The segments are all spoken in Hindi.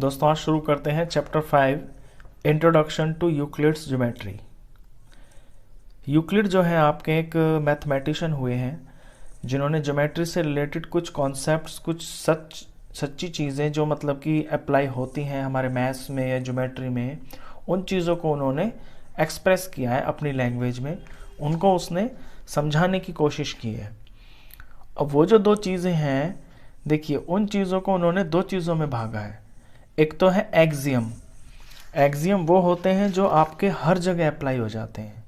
दोस्तों आज शुरू करते हैं chapter 5 introduction to Euclid's geometry. Euclid जो है आपके एक मैथमेटिशियन हुए हैं जिन्होंने ज्योमेट्री से रिलेटेड कुछ कॉन्सेप्ट्स, कुछ सच्ची चीज़ें जो मतलब कि अप्लाई होती हैं हमारे मैथ्स में या ज्योमेट्री में, उन चीज़ों को उन्होंने एक्सप्रेस किया है अपनी लैंग्वेज में, उनको उसने समझाने की कोशिश की है। अब वो जो दो चीज़ें हैं, देखिए उन चीज़ों को उन्होंने दो चीज़ों में भागा है। एक तो है एक्सियम। एक्सियम वो होते हैं जो आपके हर जगह अप्लाई हो जाते हैं।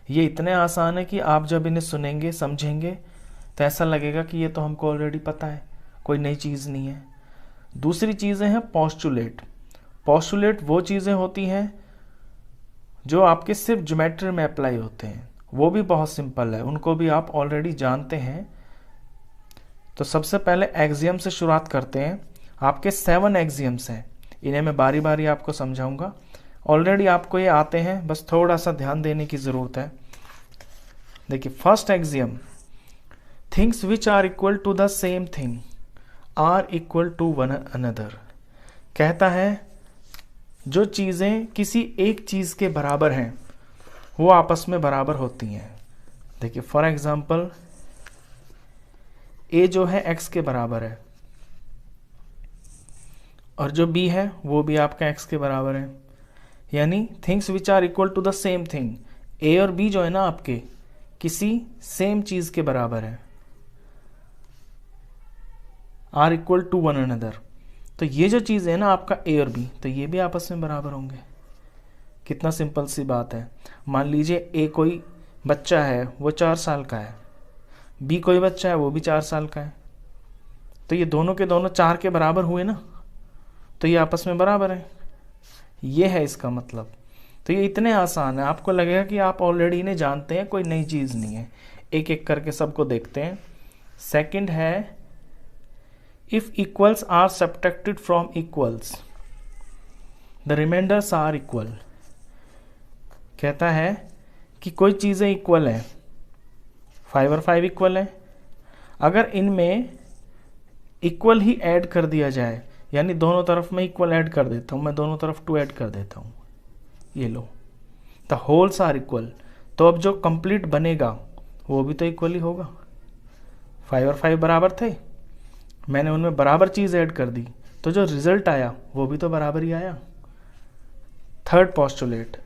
ये इतने आसान है कि आप जब इन्हें सुनेंगे, समझेंगे तो ऐसा लगेगा कि ये तो हमको ऑलरेडी पता है, कोई नई चीज़ नहीं है। दूसरी चीज़ें हैं पोस्टुलेट। पोस्टुलेट वो चीज़ें होती हैं जो आपके सिर्फ ज्योमेट्री में अप्लाई होते हैं, वो भी बहुत सिंपल है, उनको भी आप ऑलरेडी जानते हैं। तो सबसे पहले एक्सियम से शुरुआत करते हैं। आपके 7 एक्सियम्स हैं, इन्हें मैं बारी बारी आपको समझाऊंगा। ऑलरेडी आपको ये आते हैं, बस थोड़ा सा ध्यान देने की ज़रूरत है। देखिए first axiom, things which are equal to the same thing are equal to one another. कहता है जो चीज़ें किसी एक चीज़ के बराबर हैं वो आपस में बराबर होती हैं। देखिए फॉर एग्जांपल ए जो है एक्स के बराबर है और जो बी है वो भी आपका एक्स के बराबर है। यानी things which are equal to the same thing, A और बी जो है ना आपके किसी सेम चीज के बराबर है, are equal to one another. तो ये जो चीज है ना आपका ए और बी, तो ये भी आपस में बराबर होंगे। कितना सिंपल सी बात है। मान लीजिए ए कोई बच्चा है वो 4 साल का है, बी कोई बच्चा है वो भी 4 साल का है, तो ये दोनों के दोनों 4 के बराबर हुए ना, तो ये आपस में बराबर है। ये है इसका मतलब। तो ये इतने आसान है, आपको लगेगा कि आप ऑलरेडी इन्हें जानते हैं, कोई नई चीज़ नहीं है। एक एक करके सबको देखते हैं। सेकंड है if equals are subtracted from equals the remainders are equal. कहता है कि कोई चीज़ें इक्वल है, 5 और 5 इक्वल है, अगर इनमें इक्वल ही ऐड कर दिया जाए, यानी दोनों तरफ मैं इक्वल ऐड कर देता हूँ, मैं दोनों तरफ 2 ऐड कर देता हूँ, ये लो, द होल्स आर इक्वल। तो अब जो कंप्लीट बनेगा वो भी तो इक्वल ही होगा। 5 और 5 बराबर थे, मैंने उनमें बराबर चीज़ ऐड कर दी, तो जो रिजल्ट आया वो भी तो बराबर ही आया। Third postulate,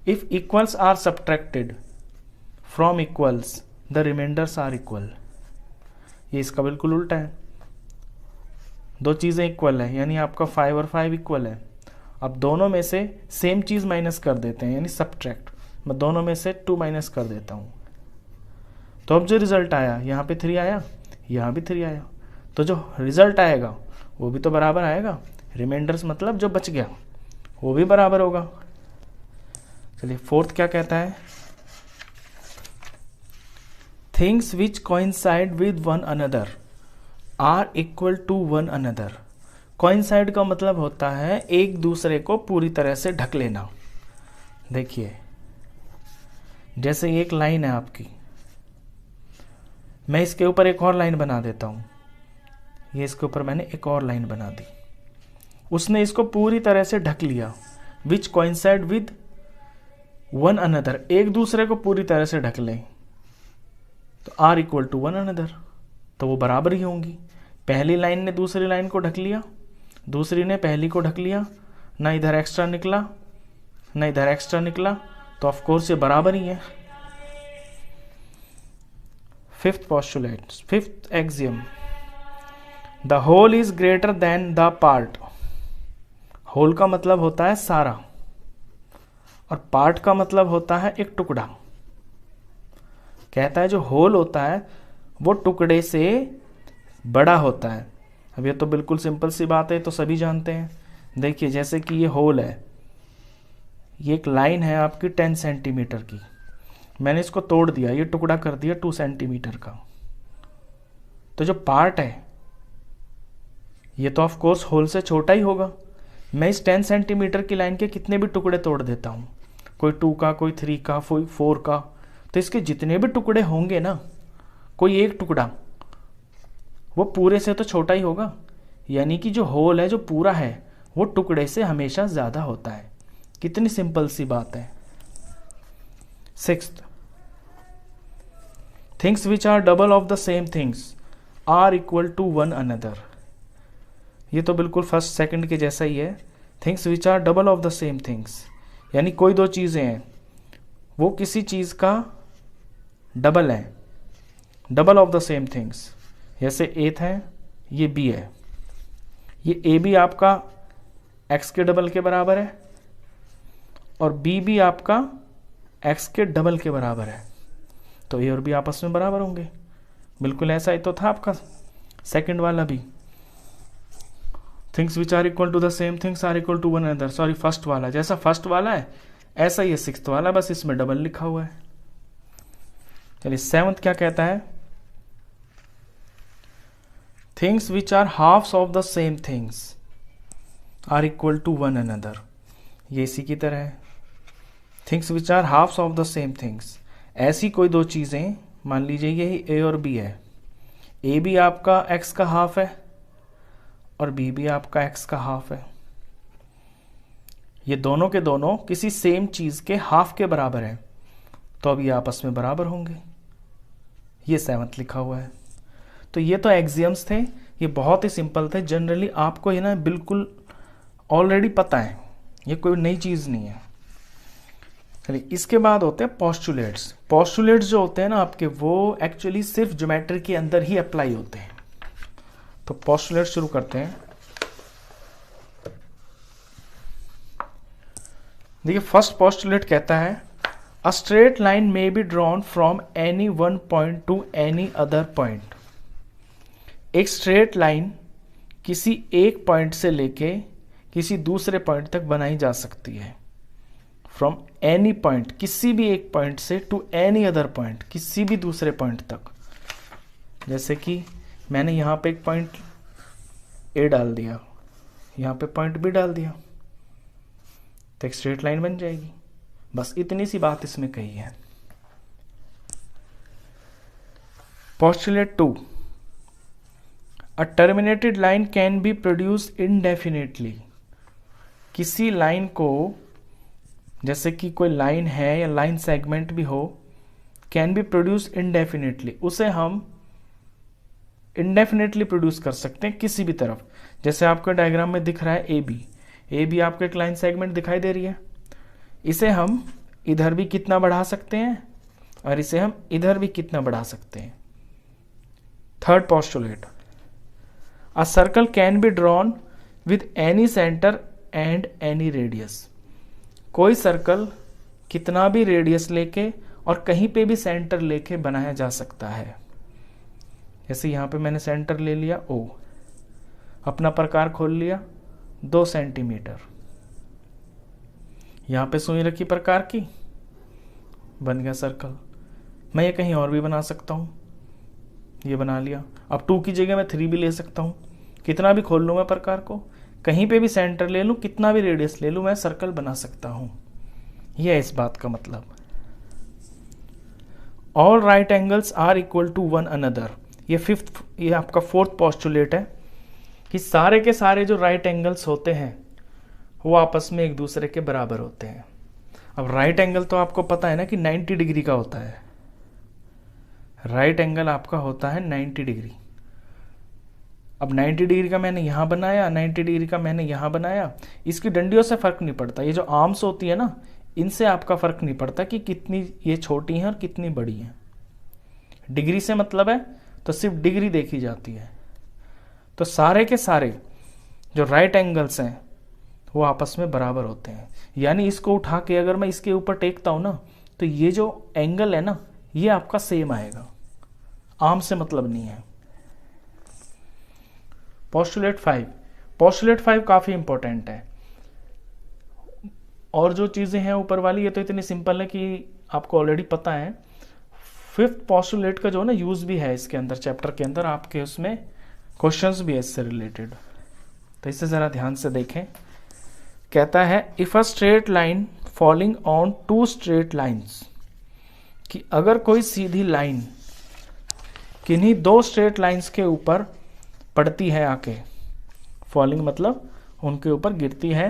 if equals are subtracted from equals the remainders are equal. ये इसका बिल्कुल उल्टा है। दो चीज़ें इक्वल है यानी आपका 5 और 5 इक्वल है, अब दोनों में से सेम चीज़ माइनस कर देते हैं, यानी सब्ट्रैक्ट। मैं दोनों में से 2 माइनस कर देता हूँ, तो अब जो रिजल्ट आया यहाँ पे 3 आया, यहाँ भी 3 आया, तो जो रिजल्ट आएगा वो भी तो बराबर आएगा। रिमाइंडर्स मतलब जो बच गया वो भी बराबर होगा। चलिए फोर्थ क्या कहता है, things which coincide with one another are equal to one another. Coincide का मतलब होता है एक दूसरे को पूरी तरह से ढक लेना। देखिए जैसे एक लाइन है आपकी, मैं इसके ऊपर एक और लाइन बना देता हूं, ये इसके ऊपर मैंने एक और लाइन बना दी, उसने इसको पूरी तरह से ढक लिया। Which coincide with one another, एक दूसरे को पूरी तरह से ढक लें, तो are equal to one another, तो वो बराबर ही होंगी। पहली लाइन ने दूसरी लाइन को ढक लिया, दूसरी ने पहली को ढक लिया, ना इधर एक्स्ट्रा निकला ना इधर एक्स्ट्रा निकला, तो ऑफ कोर्स ये बराबर ही है। Fifth postulate, fifth axiom, the whole is greater than the part. Whole का मतलब होता है सारा और पार्ट का मतलब होता है एक टुकड़ा। कहता है जो होल होता है वो टुकड़े से बड़ा होता है। अब ये तो बिल्कुल सिंपल सी बात है, तो सभी जानते हैं। देखिए जैसे कि ये होल है, ये एक लाइन है आपकी 10 सेंटीमीटर की, मैंने इसको तोड़ दिया, ये टुकड़ा कर दिया 2 सेंटीमीटर का, तो जो पार्ट है ये तो ऑफ कोर्स होल से छोटा ही होगा। मैं इस 10 सेंटीमीटर की लाइन के कितने भी टुकड़े तोड़ देता हूँ, कोई 2 का, कोई 3 का, कोई 4 का, तो इसके जितने भी टुकड़े होंगे ना, कोई एक टुकड़ा वो पूरे से तो छोटा ही होगा। यानी कि जो होल है, जो पूरा है, वो टुकड़े से हमेशा ज़्यादा होता है। कितनी सिंपल सी बात है। Sixth, things which are double of the same things are equal to one another. ये तो बिल्कुल फर्स्ट सेकंड के जैसा ही है। Things which are double of the same things, यानी कोई दो चीज़ें हैं, वो किसी चीज़ का डबल है, double of the same things. जैसे ए है, ये बी है, ये ए भी आपका एक्स के डबल के बराबर है और बी भी आपका एक्स के डबल के बराबर है, तो ए और बी आपस में बराबर होंगे। बिल्कुल ऐसा ही तो था आपका सेकंड वाला भी। Things which are equal to the same things are equal to one another. Sorry, first वाला, जैसा फर्स्ट वाला है ऐसा ही है सिक्स्थ वाला, बस इसमें डबल लिखा हुआ है। चलिए सेवंथ क्या कहता है? Things which are halves of the same things are equal to one another. ये इसी की तरह है। Things which are halves of the same things, ऐसी कोई दो चीज़ें, मान लीजिए यही ए और बी है, ए भी आपका एक्स का हाफ है और बी भी आपका एक्स का हाफ है। ये दोनों के दोनों किसी सेम चीज़ के हाफ के बराबर है, तो अब ये आपस में बराबर होंगे। ये सेवंथ लिखा हुआ है। तो ये तो एक्सियम्स थे, ये बहुत ही सिंपल थे। जनरली आपको ये ना बिल्कुल ऑलरेडी पता है, ये कोई नई चीज़ नहीं है। चलिए इसके बाद होते हैं पोस्टुलेट्स। पोस्टुलेट्स जो होते हैं ना आपके, वो एक्चुअली सिर्फ ज्योमेट्री के अंदर ही अप्लाई होते हैं। तो पोस्टुलेट शुरू करते हैं। देखिए फर्स्ट पोस्टुलेट कहता है अ straight line may be drawn from any one point two any other point. एक स्ट्रेट लाइन किसी एक पॉइंट से लेके किसी दूसरे पॉइंट तक बनाई जा सकती है। फ्रॉम एनी पॉइंट, किसी भी एक पॉइंट से, टू एनी अदर पॉइंट, किसी भी दूसरे पॉइंट तक। जैसे कि मैंने यहाँ पे एक पॉइंट ए डाल दिया, यहाँ पे पॉइंट बी डाल दिया, तो एक स्ट्रेट लाइन बन जाएगी। बस इतनी सी बात इसमें कही है। Postulate 2, a terminated line can be produce indefinitely. किसी लाइन को, जैसे कि कोई लाइन है या लाइन सेगमेंट भी हो, कैन बी प्रोड्यूस इनडेफिनेटली, उसे हम इनडेफिनेटली प्रोड्यूस कर सकते हैं किसी भी तरफ। जैसे आपको डायग्राम में दिख रहा है ए बी आपको एक लाइन सेगमेंट दिखाई दे रही है, इसे हम इधर भी कितना बढ़ा सकते हैं और इसे हम इधर भी कितना बढ़ा सकते हैं। Third postulate, a circle can be drawn with any centre and any radius. कोई सर्कल कितना भी रेडियस लेके और कहीं पे भी सेंटर लेके बनाया जा सकता है। जैसे यहाँ पे मैंने सेंटर ले लिया ओ, अपना प्रकार खोल लिया 2 सेंटीमीटर, यहाँ पे सुई रखी प्रकार की, बन गया सर्कल। मैं ये कहीं और भी बना सकता हूँ, ये बना लिया। अब 2 की जगह मैं 3 भी ले सकता हूँ। कितना भी खोल लूँ मैं प्रकार को, कहीं पे भी सेंटर ले लूँ, कितना भी रेडियस ले लूँ, मैं सर्कल बना सकता हूँ। यह है इस बात का मतलब। All right angles are equal to one another. ये आपका फोर्थ पोस्टुलेट है कि सारे के सारे जो राइट एंगल्स होते हैं वो आपस में एक दूसरे के बराबर होते हैं। अब राइट एंगल तो आपको पता है ना कि 90 डिग्री का होता है। राइट एंगल आपका होता है 90 डिग्री। अब 90 डिग्री का मैंने यहाँ बनाया, 90 डिग्री का मैंने यहाँ बनाया, इसकी डंडियों से फर्क नहीं पड़ता। ये जो आर्म्स होती है ना, इनसे आपका फर्क नहीं पड़ता कि कितनी ये छोटी हैं और कितनी बड़ी हैं। डिग्री से मतलब है तो सिर्फ डिग्री देखी जाती है। तो सारे के सारे जो राइट एंगल्स हैं वो आपस में बराबर होते हैं। यानी इसको उठा के अगर मैं इसके ऊपर टेकता हूं ना, तो ये जो एंगल है ना, ये आपका सेम आएगा। आर्म से मतलब नहीं है। पोस्टुलेट 5, पोस्टुलेट 5 काफी इंपॉर्टेंट है। और जो चीजें हैं ऊपर वाली, ये तो इतनी सिंपल है कि आपको ऑलरेडी पता है। फिफ्थ पोस्टुलेट का जो ना यूज भी है इसके अंदर, चैप्टर के अंदर आपके उसमें क्वेश्चंस भी है इससे रिलेटेड, तो इसे जरा ध्यान से देखें। कहता है if a straight line falling on 2 straight lines, कि अगर कोई सीधी लाइन किन्हीं 2 स्ट्रेट लाइंस के ऊपर पड़ती है आके, फॉलिंग मतलब उनके ऊपर गिरती है।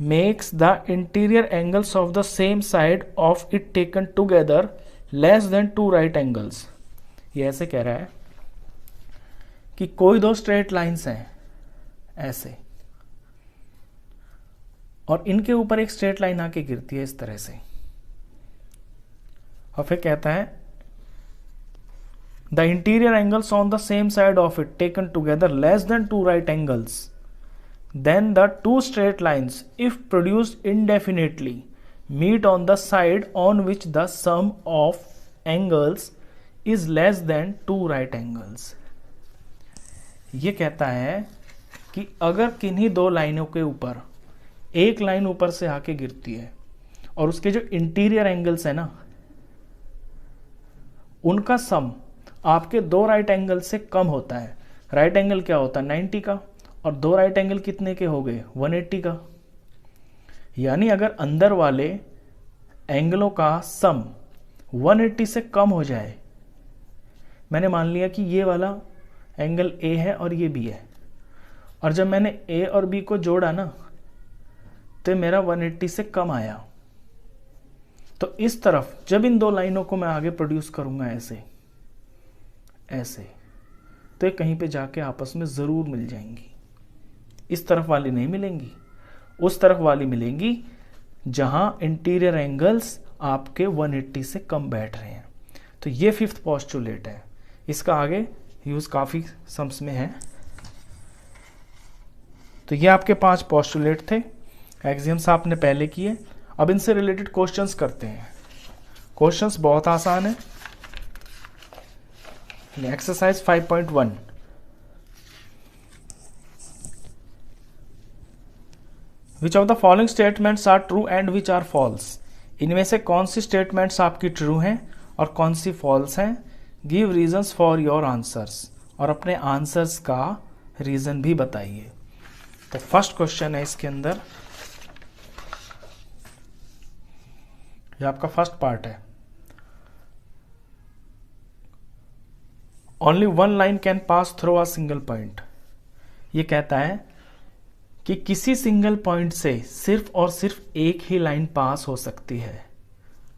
Makes the interior angles of the same side of it taken together less than 2 right angles. ये ऐसे कह रहा है कि कोई 2 स्ट्रेट लाइंस हैं ऐसे, और इनके ऊपर एक स्ट्रेट लाइन आके गिरती है इस तरह से, और फिर कहता है the interior angles on the same side of it taken together less than 2 right angles, then the 2 straight lines if produced indefinitely meet on the side on which the sum of angles is less than 2 right angles। ये कहता है कि अगर किन्हीं 2 लाइनों के ऊपर एक लाइन ऊपर से आके गिरती है और उसके जो इंटीरियर एंगल्स है ना, उनका सम आपके 2 राइट एंगल से कम होता है। राइट एंगल क्या होता है 90 का, और 2 राइट एंगल कितने के हो गए 180 का। यानी अगर अंदर वाले एंगलों का सम 180 से कम हो जाए, मैंने मान लिया कि ये वाला एंगल ए है और ये बी है, और जब मैंने ए और बी को जोड़ा ना तो मेरा 180 से कम आया, तो इस तरफ जब इन 2 लाइनों को मैं आगे प्रोड्यूस करूंगा ऐसे ऐसे, तो ये कहीं पे जाके आपस में जरूर मिल जाएंगी। इस तरफ वाली नहीं मिलेंगी, उस तरफ वाली मिलेंगी जहां इंटीरियर एंगल्स आपके 180 से कम बैठ रहे हैं। तो ये 5th पोस्टुलेट है। इसका आगे यूज काफी सम्स में है। तो ये आपके 5 पोस्टुलेट थे, एक्सियम्स आपने पहले किए। अब इनसे रिलेटेड क्वेश्चंस करते हैं। क्वेश्चंस बहुत आसान है। Exercise 5.1, which of the following statements are true and which are false. इनमें से कौन सी स्टेटमेंट्स आपकी ट्रू हैं और कौन सी फॉल्स हैं। Give reasons for your answers, और अपने आंसर्स का रीजन भी बताइए। तो फर्स्ट क्वेश्चन है इसके अंदर, ये आपका फर्स्ट पार्ट है। Only 1 line can pass through a single point. ये कहता है कि किसी सिंगल पॉइंट से सिर्फ और सिर्फ एक ही लाइन पास हो सकती है।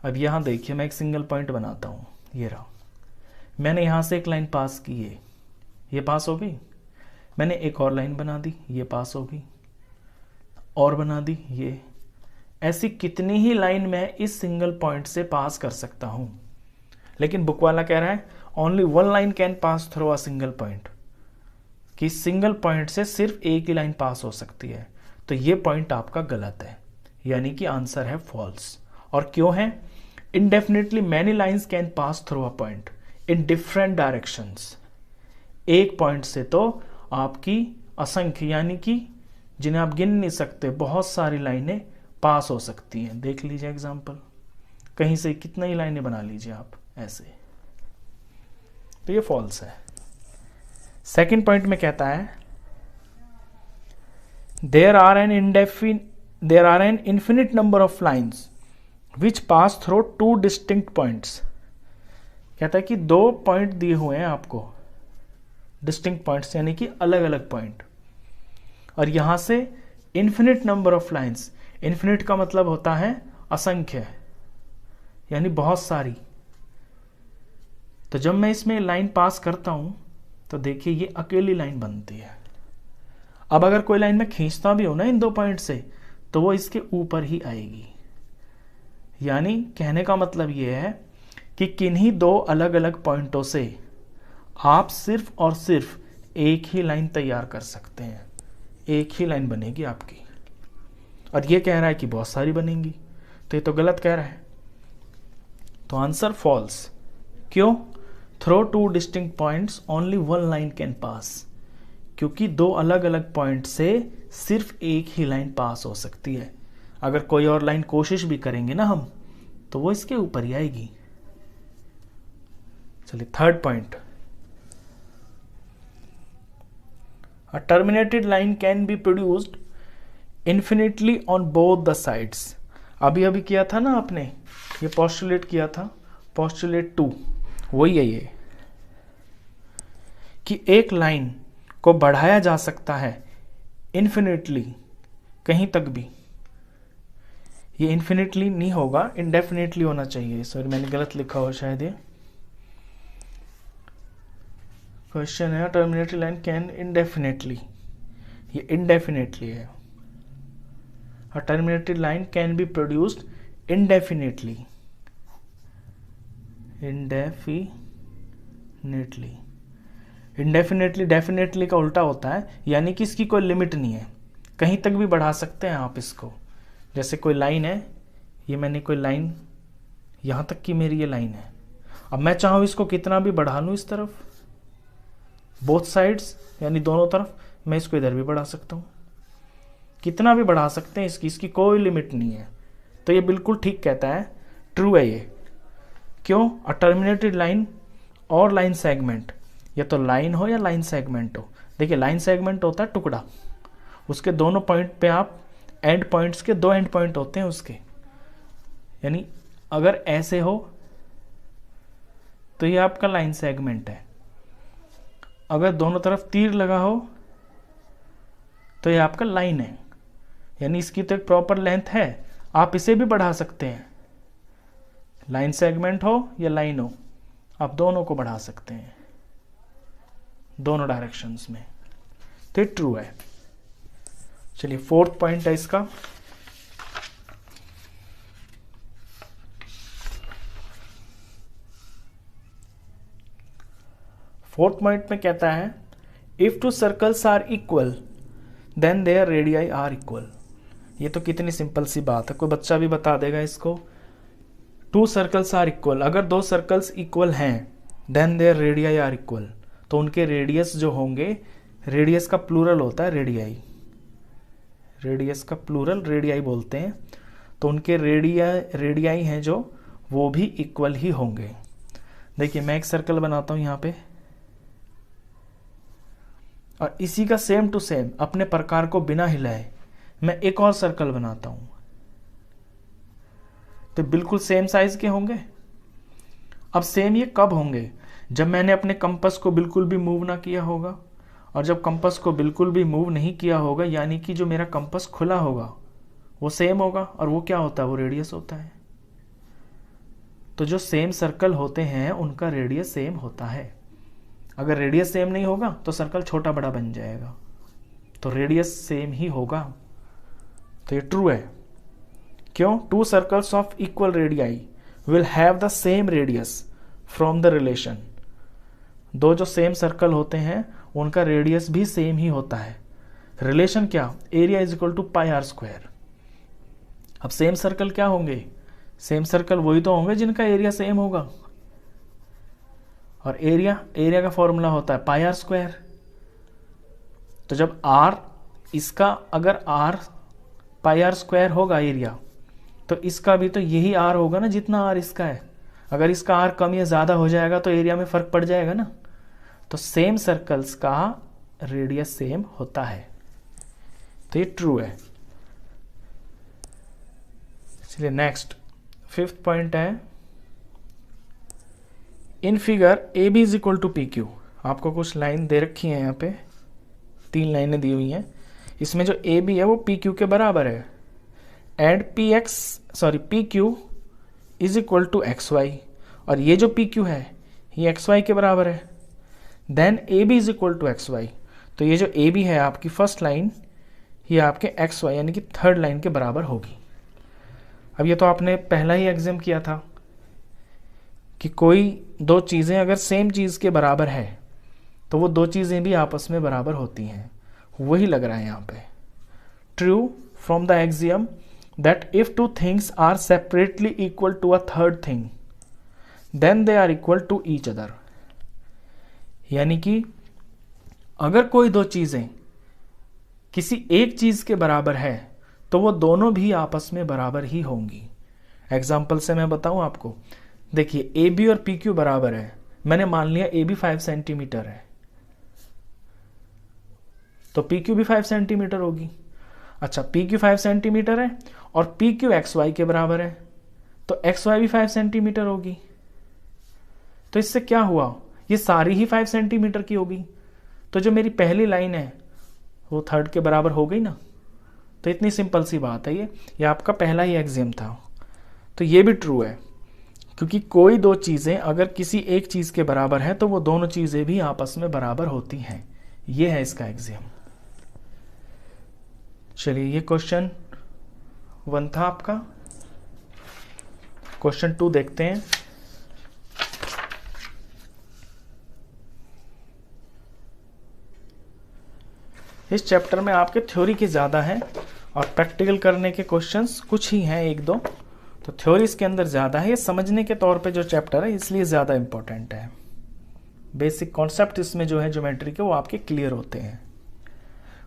अब यहां देखिए, मैं एक सिंगल पॉइंट बनाता हूं, ये रहा। मैंने यहां से एक लाइन पास की है, ये पास हो गई। मैंने एक और लाइन बना दी, ये पास हो गई, और बना दी ये। ऐसी कितनी ही लाइन मैं इस सिंगल पॉइंट से पास कर सकता हूं। लेकिन बुक वाला कह रहा है only 1 line can pass through a single point, कि सिंगल पॉइंट से सिर्फ एक ही लाइन पास हो सकती है। तो ये पॉइंट आपका गलत है, यानी कि आंसर है फॉल्स। और क्यों है? Indefinitely many lines can pass through a point in different directions. एक पॉइंट से तो आपकी असंख्य, यानी कि जिन्हें आप गिन नहीं सकते, बहुत सारी लाइनें पास हो सकती हैं। देख लीजिए एग्जांपल, कहीं से कितना ही लाइनें बना लीजिए आप ऐसे। तो ये फॉल्स है। सेकंड पॉइंट में कहता है there are an infinite number of lines which pass through 2 distinct points. कहता है कि 2 पॉइंट दिए हुए हैं आपको, डिस्टिंक्ट पॉइंट्स यानी कि अलग अलग पॉइंट, और यहां से infinite number of lines. Infinite का मतलब होता है असंख्य, यानी बहुत सारी। तो जब मैं इसमें लाइन पास करता हूं तो देखिए ये अकेली लाइन बनती है। अब अगर कोई लाइन मैं खींचता भी हूं ना इन 2 पॉइंट से, तो वो इसके ऊपर ही आएगी। यानी कहने का मतलब ये है कि किन्हीं 2 अलग अलग पॉइंटों से आप सिर्फ और सिर्फ एक ही लाइन तैयार कर सकते हैं। एक ही लाइन बनेगी आपकी, और ये कह रहा है कि बहुत सारी बनेंगी, तो ये तो गलत कह रहा है। तो आंसर फॉल्स। क्यों? Through 2 distinct points only 1 line can pass, क्योंकि 2 अलग अलग पॉइंट से सिर्फ एक ही लाइन पास हो सकती है। अगर कोई और लाइन कोशिश भी करेंगे ना हम, तो वो इसके ऊपर ही आएगी। चलिए third point, a terminated line can be produced infinitely on both the sides. अभी किया था ना आपने, ये पोस्टुलेट किया था, पोस्टुलेट 2, वही है ये, कि एक लाइन को बढ़ाया जा सकता है इन्फिनिटली, कहीं तक भी। ये इन्फिनिटली नहीं होगा, इंडेफिनिटली होना चाहिए। सॉरी मैंने गलत लिखा हो शायद। ये क्वेश्चन है टर्मिनेटेड लाइन कैन इंडेफिनेटली, ये इंडेफिनेटली है। A terminated line can be produced indefinitely. Indefinitely definitely का उल्टा होता है, यानी कि इसकी कोई लिमिट नहीं है, कहीं तक भी बढ़ा सकते हैं आप इसको। जैसे कोई लाइन है, ये मैंने कोई लाइन, यहाँ तक की मेरी ये लाइन है, अब मैं चाहूँ इसको कितना भी बढ़ा लूँ इस तरफ, बोथ साइड्स यानी दोनों तरफ, मैं इसको इधर भी बढ़ा सकता हूँ, कितना भी बढ़ा सकते हैं, इसकी कोई लिमिट नहीं है। तो ये बिल्कुल ठीक कहता है, ट्रू है ये। क्यों? अ टर्मिनेटेड लाइन और लाइन सेगमेंट, या तो लाइन हो या लाइन सेगमेंट हो। देखिए लाइन सेगमेंट होता है टुकड़ा, उसके दोनों पॉइंट पे आप एंड पॉइंट्स के 2 एंड पॉइंट होते हैं उसके, यानी अगर ऐसे हो तो ये आपका लाइन सेगमेंट है, अगर दोनों तरफ तीर लगा हो तो ये आपका लाइन है, यानी इसकी तो एक प्रॉपर लेंथ है, आप इसे भी बढ़ा सकते हैं, लाइन सेगमेंट हो या लाइन हो, आप दोनों को बढ़ा सकते हैं दोनों डायरेक्शंस में। तो ये ट्रू है। चलिए 4th पॉइंट है इसका, फोर्थ पॉइंट में कहता है if 2 circles are equal then their radii are equal. ये तो कितनी सिंपल सी बात है, कोई बच्चा भी बता देगा इसको। 2 सर्कल्स आर इक्वल, अगर 2 सर्कल्स इक्वल हैं then their radii are equal, तो उनके रेडियस जो होंगे, रेडियस का प्लूरल होता है रेडियाई, रेडियस का प्लूरल रेडियाई बोलते हैं, तो उनके रेडियाई हैं जो, वो भी इक्वल ही होंगे। देखिए मैं एक सर्कल बनाता हूं यहां पे, और इसी का सेम टू सेम अपने प्रकार को बिना हिलाए मैं एक और सर्कल बनाता हूं, तो बिल्कुल सेम साइज के होंगे। अब सेम ये कब होंगे? जब मैंने अपने कंपास को बिल्कुल भी मूव ना किया होगा, और जब कंपास को बिल्कुल भी मूव नहीं किया होगा, यानी कि जो मेरा कंपास खुला होगा वो सेम होगा, और वो क्या होता है, वो रेडियस होता है। तो जो सेम सर्कल होते हैं उनका रेडियस सेम होता है। अगर रेडियस सेम नहीं होगा तो सर्कल छोटा बड़ा बन जाएगा, तो रेडियस सेम ही होगा। तो ये ट्रू है। क्यों? 2 circles of equal radii will have the same radius from the relation. 2 जो सेम सर्कल होते हैं उनका रेडियस भी सेम ही होता है। रिलेशन क्या? Area is equal to pi r square. अब सेम सर्कल क्या होंगे? सेम सर्कल वही तो होंगे जिनका एरिया सेम होगा, और एरिया का फॉर्मूला होता है पाई आर स्क्वायर। तो जब आर इसका, अगर आर पाई आर स्क्वायर होगा एरिया, तो इसका भी तो यही आर होगा ना जितना आर इसका है। अगर इसका आर कम या ज्यादा हो जाएगा तो एरिया में फर्क पड़ जाएगा ना। तो सेम सर्कल्स का रेडियस सेम होता है, तो ये ट्रू है। चलिए नेक्स्ट 5th पॉइंट है in figure A B is equal to P Q. आपको कुछ लाइन दे रखी है, यहाँ पे 3 लाइनें दी हुई हैं, इसमें जो ए बी है वो पी क्यू के बराबर है, and P Q is equal to X Y, और ये जो पी क्यू है ये एक्स वाई के बराबर है। Then A B is equal to X Y, तो ये जो ए बी है आपकी फर्स्ट लाइन, ये आपके एक्स वाई यानी कि 3rd लाइन के बराबर होगी। अब ये तो आपने पहला ही एग्जाम किया था कि कोई 2 चीज़ें अगर सेम चीज़ के बराबर है तो वो 2 चीज़ें भी आपस में बराबर होती हैं, वही लग रहा है यहाँ पे। True from the axiom that if 2 things are separately equal to a 3rd thing then they are equal to each other. यानी कि अगर कोई 2 चीज़ें किसी एक चीज़ के बराबर है तो वो दोनों भी आपस में बराबर ही होंगी। एग्जाम्पल से मैं बताऊं आपको, देखिए ए बी और पी क्यू बराबर है, मैंने मान लिया ए बी 5 सेंटीमीटर है तो पी क्यू भी 5 सेंटीमीटर होगी। अच्छा, पी क्यू 5 सेंटीमीटर है और पी क्यू एक्स वाई के बराबर है, तो एक्स वाई भी 5 सेंटीमीटर होगी। तो इससे क्या हुआ, ये सारी ही 5 सेंटीमीटर की होगी। तो जो मेरी पहली लाइन है वो थर्ड के बराबर हो गई ना। तो इतनी सिंपल सी बात है ये आपका पहला ही एग्जाम था। तो ये भी ट्रू है, क्योंकि कोई दो चीज़ें अगर किसी एक चीज़ के बराबर है तो वो दोनों चीज़ें भी आपस में बराबर होती हैं। ये है इसका एग्जाम। चलिए, ये क्वेश्चन 1 था आपका। क्वेश्चन 2 देखते हैं। इस चैप्टर में आपके थ्योरी के ज़्यादा हैं और प्रैक्टिकल करने के क्वेश्चंस कुछ ही हैं, 1-2। तो थ्योरी इसके अंदर ज़्यादा है। ये समझने के तौर पे जो चैप्टर है इसलिए ज़्यादा इंपॉर्टेंट है। बेसिक कॉन्सेप्ट इसमें जो है ज्योमेट्री के वो आपके क्लियर होते हैं।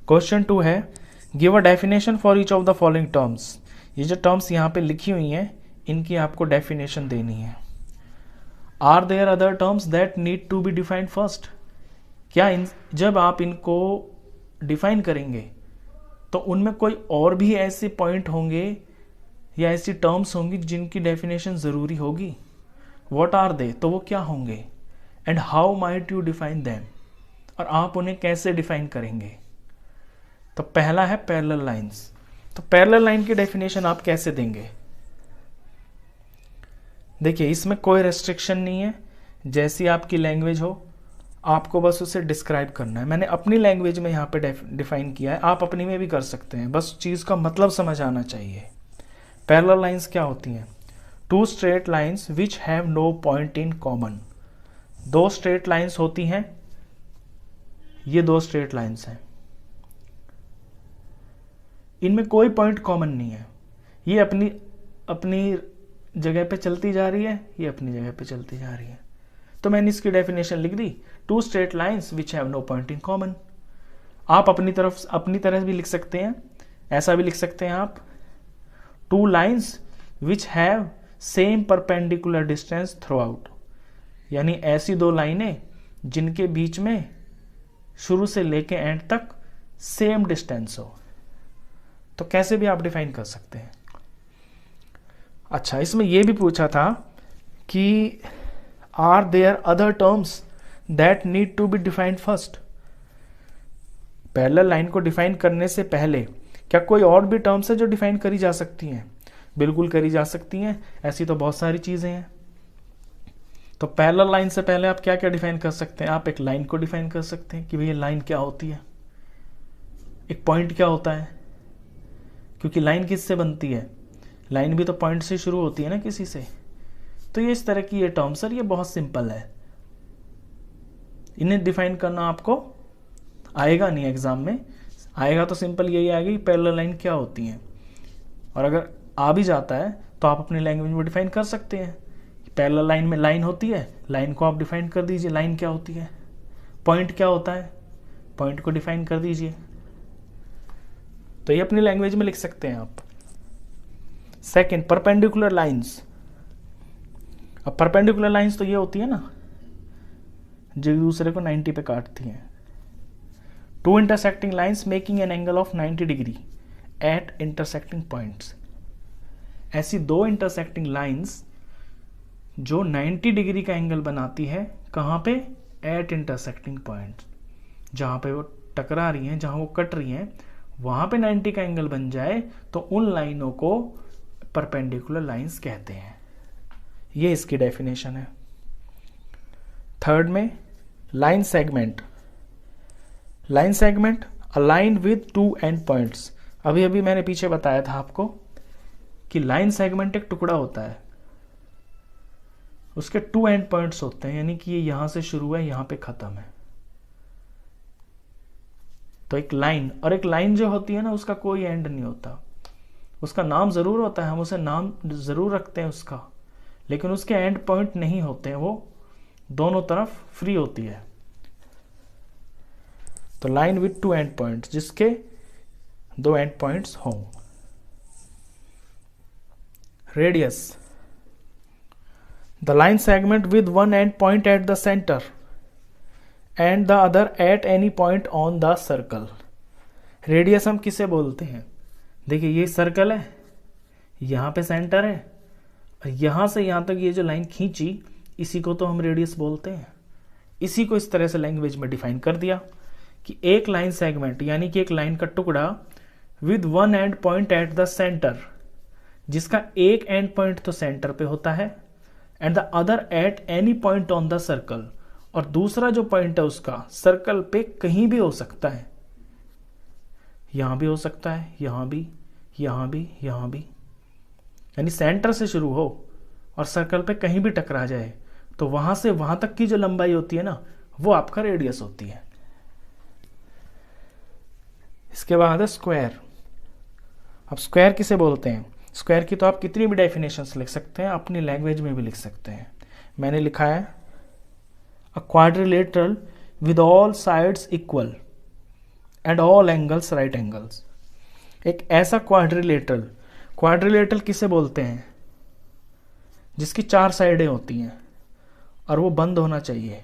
क्वेश्चन 2 है, give a definition for each of the following terms. ये जो टर्म्स यहाँ पे लिखी हुई हैं इनकी आपको डेफिनेशन देनी है। Are there other terms that need to be defined first. क्या जब आप इनको डिफाइन करेंगे तो उनमें कोई और भी ऐसे पॉइंट होंगे या ऐसी टर्म्स होंगी जिनकी डेफिनेशन ज़रूरी होगी। व्हाट आर दे, तो वो क्या होंगे, and how might you define them, और आप उन्हें कैसे डिफाइन करेंगे। तो पहला है पैरेलल लाइंस। तो पैरेलल लाइन की डेफिनेशन आप कैसे देंगे। देखिए, इसमें कोई रेस्ट्रिक्शन नहीं है, जैसी आपकी लैंग्वेज हो आपको बस उसे डिस्क्राइब करना है। मैंने अपनी लैंग्वेज में यहाँ पे डिफाइन किया है, आप अपनी में भी कर सकते हैं, बस चीज़ का मतलब समझ आना चाहिए। पैरेलल लाइंस क्या होती हैं। 2 straight lines which have no point in common. 2 straight lines होती हैं, ये 2 स्ट्रेट लाइंस हैं, इनमें कोई पॉइंट कॉमन नहीं है। ये अपनी अपनी जगह पे चलती जा रही है, ये अपनी जगह पे चलती जा रही है। तो मैंने इसकी डेफिनेशन लिख दी, 2 straight lines which have no point in common. आप अपनी तरह भी लिख सकते हैं, ऐसा भी लिख सकते हैं आप, 2 lines which have same perpendicular distance through out. यानी ऐसी 2 लाइनें जिनके बीच में शुरू से लेके एंड तक सेम डिस्टेंस हो। तो कैसे भी आप डिफाइन कर सकते हैं। अच्छा, इसमें यह भी पूछा था कि are there other terms that need to be defined first. Parallel line को डिफाइन करने से पहले क्या कोई और भी टर्म्स है जो डिफाइन करी जा सकती हैं। बिल्कुल करी जा सकती हैं, ऐसी तो बहुत सारी चीजें हैं। तो पैरेलल लाइन से पहले आप क्या क्या डिफाइन कर सकते हैं। आप एक लाइन को डिफाइन कर सकते हैं कि भैया लाइन क्या होती है, एक पॉइंट क्या होता है, क्योंकि लाइन किससे बनती है, लाइन भी तो पॉइंट से शुरू होती है ना किसी से। तो ये इस तरह की ये टर्म्स है, ये बहुत सिंपल है, इन्हें डिफाइन करना आपको आएगा नहीं एग्जाम में। आएगा तो सिंपल यही आएगा कि पैरेलल लाइन क्या होती है, और अगर आ भी जाता है तो आप अपनी लैंग्वेज में डिफाइन कर सकते हैं। पैरेलल लाइन में लाइन होती है, लाइन को आप डिफाइन कर दीजिए, लाइन क्या होती है। पॉइंट क्या होता है, पॉइंट को डिफाइन कर दीजिए। तो ये अपनी लैंग्वेज में लिख सकते हैं आप। Second, perpendicular lines. अब परपेंडिकुलर लाइंस तो ये होती है ना जो एक दूसरे को 90 पे काटती हैं। 2 intersecting lines making an angle of 90 degree at intersecting points. ऐसी 2 इंटरसेक्टिंग लाइंस जो 90 डिग्री का एंगल बनाती है, कहाँ पे, एट इंटरसेक्टिंग पॉइंट्स। जहाँ पे वो टकरा रही हैं, जहाँ वो कट रही हैं, वहाँ पे 90 का एंगल बन जाए तो उन लाइनों को परपेंडिकुलर लाइंस कहते हैं। ये इसकी डेफिनेशन है। थर्ड में line segment. Line segment a line with 2 and points. अभी अभी मैंने पीछे बताया था आपको कि लाइन सेगमेंट एक टुकड़ा होता है, उसके 2 एंड पॉइंट्स होते हैं, यानी कि ये यहां से शुरू है, यहां पे खत्म है। तो एक लाइन, और एक लाइन जो होती है ना उसका कोई एंड नहीं होता, उसका नाम जरूर होता है, हम उसे नाम जरूर रखते हैं उसका, लेकिन उसके एंड पॉइंट नहीं होते हैं, वो दोनों तरफ फ्री होती है। तो लाइन विथ 2 एंड पॉइंट्स, जिसके 2 एंड पॉइंट्स हों। Radius, the line segment with 1 and point at the centre and the other at any point on the circle. Radius हम किसे बोलते हैं, देखिए ये सर्कल है, यहां पे सेंटर है, और यहां से यहां तक ये जो लाइन खींची, इसी को तो हम रेडियस बोलते हैं। इसी को इस तरह से लैंग्वेज में डिफाइन कर दिया। कि एक लाइन सेगमेंट यानी कि एक लाइन का टुकड़ा with one and point at the centre, जिसका एक एंड पॉइंट तो सेंटर पे होता है and the other at any point on the circle, और दूसरा जो पॉइंट है उसका सर्कल पे कहीं भी हो सकता है, यहां भी हो सकता है, यहां भी, यहां भी, यहां भी, यानी सेंटर से शुरू हो और सर्कल पे कहीं भी टकरा जाए तो वहां से वहां तक की जो लंबाई होती है ना, वो आपका रेडियस होती है। इसके बाद है स्क्वायर। अब स्क्वायर किसे बोलते हैं? स्क्वायर की तो आप कितनी भी डेफिनेशंस लिख सकते हैं, अपनी लैंग्वेज में भी लिख सकते हैं। मैंने लिखा है अ quadrilateral with all sides equal and all angles right angles. एक ऐसा क्वाड्रिलेटरल, क्वाड्रिलेटरल किसे बोलते हैं? जिसकी 4 साइडें होती हैं और वो बंद होना चाहिए।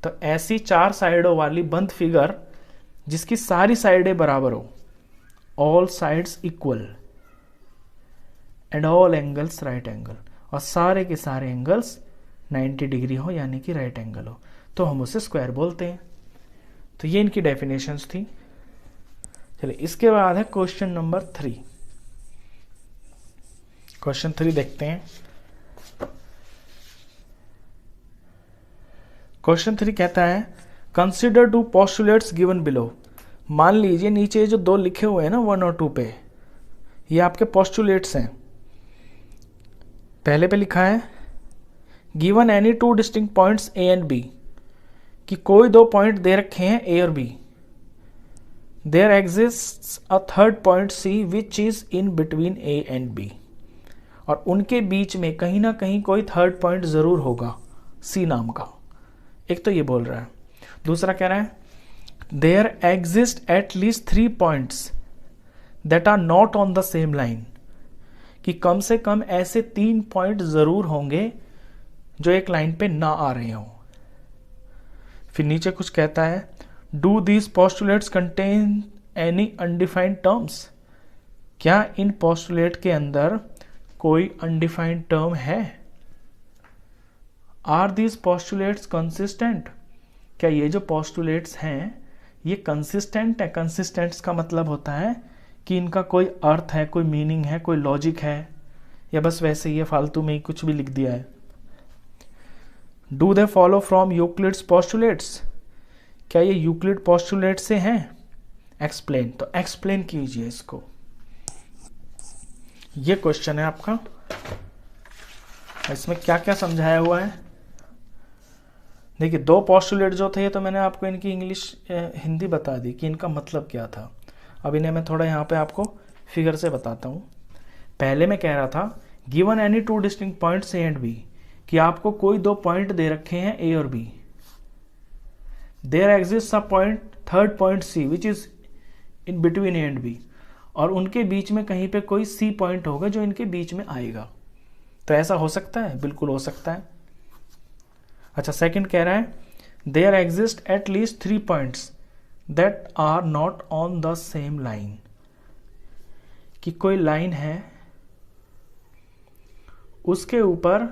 तो ऐसी 4 साइडों वाली बंद फिगर जिसकी सारी साइडें बराबर हो, all sides equal and all angles right angle, और सारे के सारे एंगल्स 90 डिग्री हो यानी कि राइट एंगल हो, तो हम उसे स्क्वायर बोलते हैं। तो ये इनकी डेफिनेशंस थी। चलिए इसके बाद है क्वेश्चन नंबर 3। क्वेश्चन 3 देखते हैं। क्वेश्चन 3 कहता है कंसिडर 2 पोस्टुलेट्स गिवन बिलो। मान लीजिए नीचे जो 2 लिखे हुए हैं ना 1 और 2 पे, ये आपके पोस्टुलेट्स हैं। पहले पे लिखा है given any 2 distinct points A and B, कि कोई 2 पॉइंट दे रखे हैं ए और B. There exists a third point C which is in between A and B, और उनके बीच में कहीं ना कहीं कोई थर्ड पॉइंट जरूर होगा सी नाम का। एक तो ये बोल रहा है। दूसरा कह रहा है there exist at least 3 points that are not on the same line, कि कम से कम ऐसे 3 पॉइंट जरूर होंगे जो एक लाइन पे ना आ रहे हो। फिर नीचे कुछ कहता है do these postulates contain any undefined terms. क्या इन पोस्टुलेट के अंदर कोई अनडिफाइंड टर्म है? Are these postulates consistent. क्या ये जो पोस्टुलेट्स हैं ये कंसिस्टेंट है? कंसिस्टेंट का मतलब होता है कि इनका कोई अर्थ है, कोई मीनिंग है, कोई लॉजिक है, या बस वैसे ही फालतू में ही कुछ भी लिख दिया है। Do they follow from Euclid's postulates. क्या ये यूक्लिड पोस्टुलेट से हैं? एक्सप्लेन। तो एक्सप्लेन कीजिए इसको। ये क्वेश्चन है आपका। इसमें क्या क्या समझाया हुआ है देखिए। 2 पोस्टुलेट जो थे तो मैंने आपको इनकी इंग्लिश हिंदी बता दी कि इनका मतलब क्या था। अब इन्हें मैं थोड़ा यहाँ पे आपको फिगर से बताता हूँ। पहले मैं कह रहा था given any 2 distinct points A and B, कि आपको कोई 2 पॉइंट दे रखे हैं ए और B. There exist a point third point C which is in between A and B, और उनके बीच में कहीं पे कोई सी पॉइंट होगा जो इनके बीच में आएगा। तो ऐसा हो सकता है? बिल्कुल हो सकता है। अच्छा, सेकंड कह रहा है there exist at least 3 points that are not on the same line, कि कोई लाइन है उसके ऊपर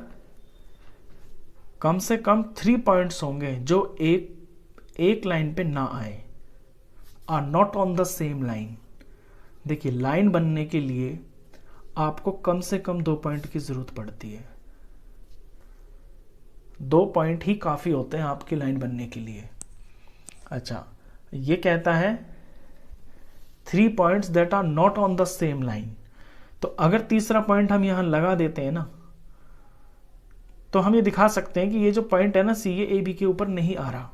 कम से कम 3 पॉइंट्स होंगे जो एक लाइन पे ना आए। Are not on the same line. देखिए लाइन बनने के लिए आपको कम से कम 2 पॉइंट की जरूरत पड़ती है। 2 पॉइंट ही काफी होते हैं आपकी लाइन बनने के लिए। अच्छा, ये कहता है 3 points that are not on the same line. तो अगर तीसरा पॉइंट हम यहां लगा देते हैं ना, तो हम ये दिखा सकते हैं कि ये जो पॉइंट है ना सी, ये ए बी के ऊपर नहीं आ रहा।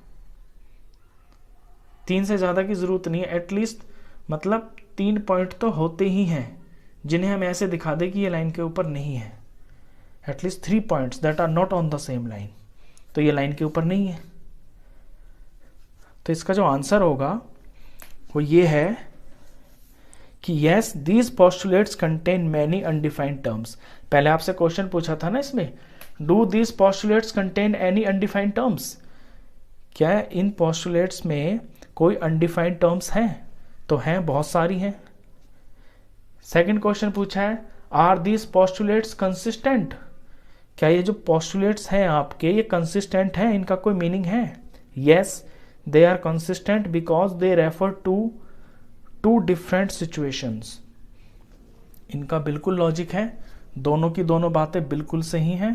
3 से ज्यादा की जरूरत नहीं है। एटलीस्ट मतलब 3 पॉइंट तो होते ही हैं जिन्हें हम ऐसे दिखा दें कि ये लाइन के ऊपर नहीं है। At least 3 points that are not on the same line. तो ये लाइन के ऊपर नहीं है। तो इसका जो आंसर होगा वो ये है कि yes these postulates contain many undefined terms. पहले आपसे क्वेश्चन पूछा था ना इसमें, do these postulates contain any undefined terms. क्या इन पोस्टुलेट्स में कोई अनडिफाइंड टर्म्स हैं? तो हैं, बहुत सारी हैं। सेकंड क्वेश्चन पूछा है आर दीज पोस्टुलेट्स कंसिस्टेंट। क्या ये जो पोस्टुलेट्स हैं आपके ये कंसिस्टेंट हैं, इनका कोई मीनिंग है? Yes they are consistent because they refer to two different situations. इनका बिल्कुल लॉजिक है, दोनों की दोनों बातें बिल्कुल सही हैं,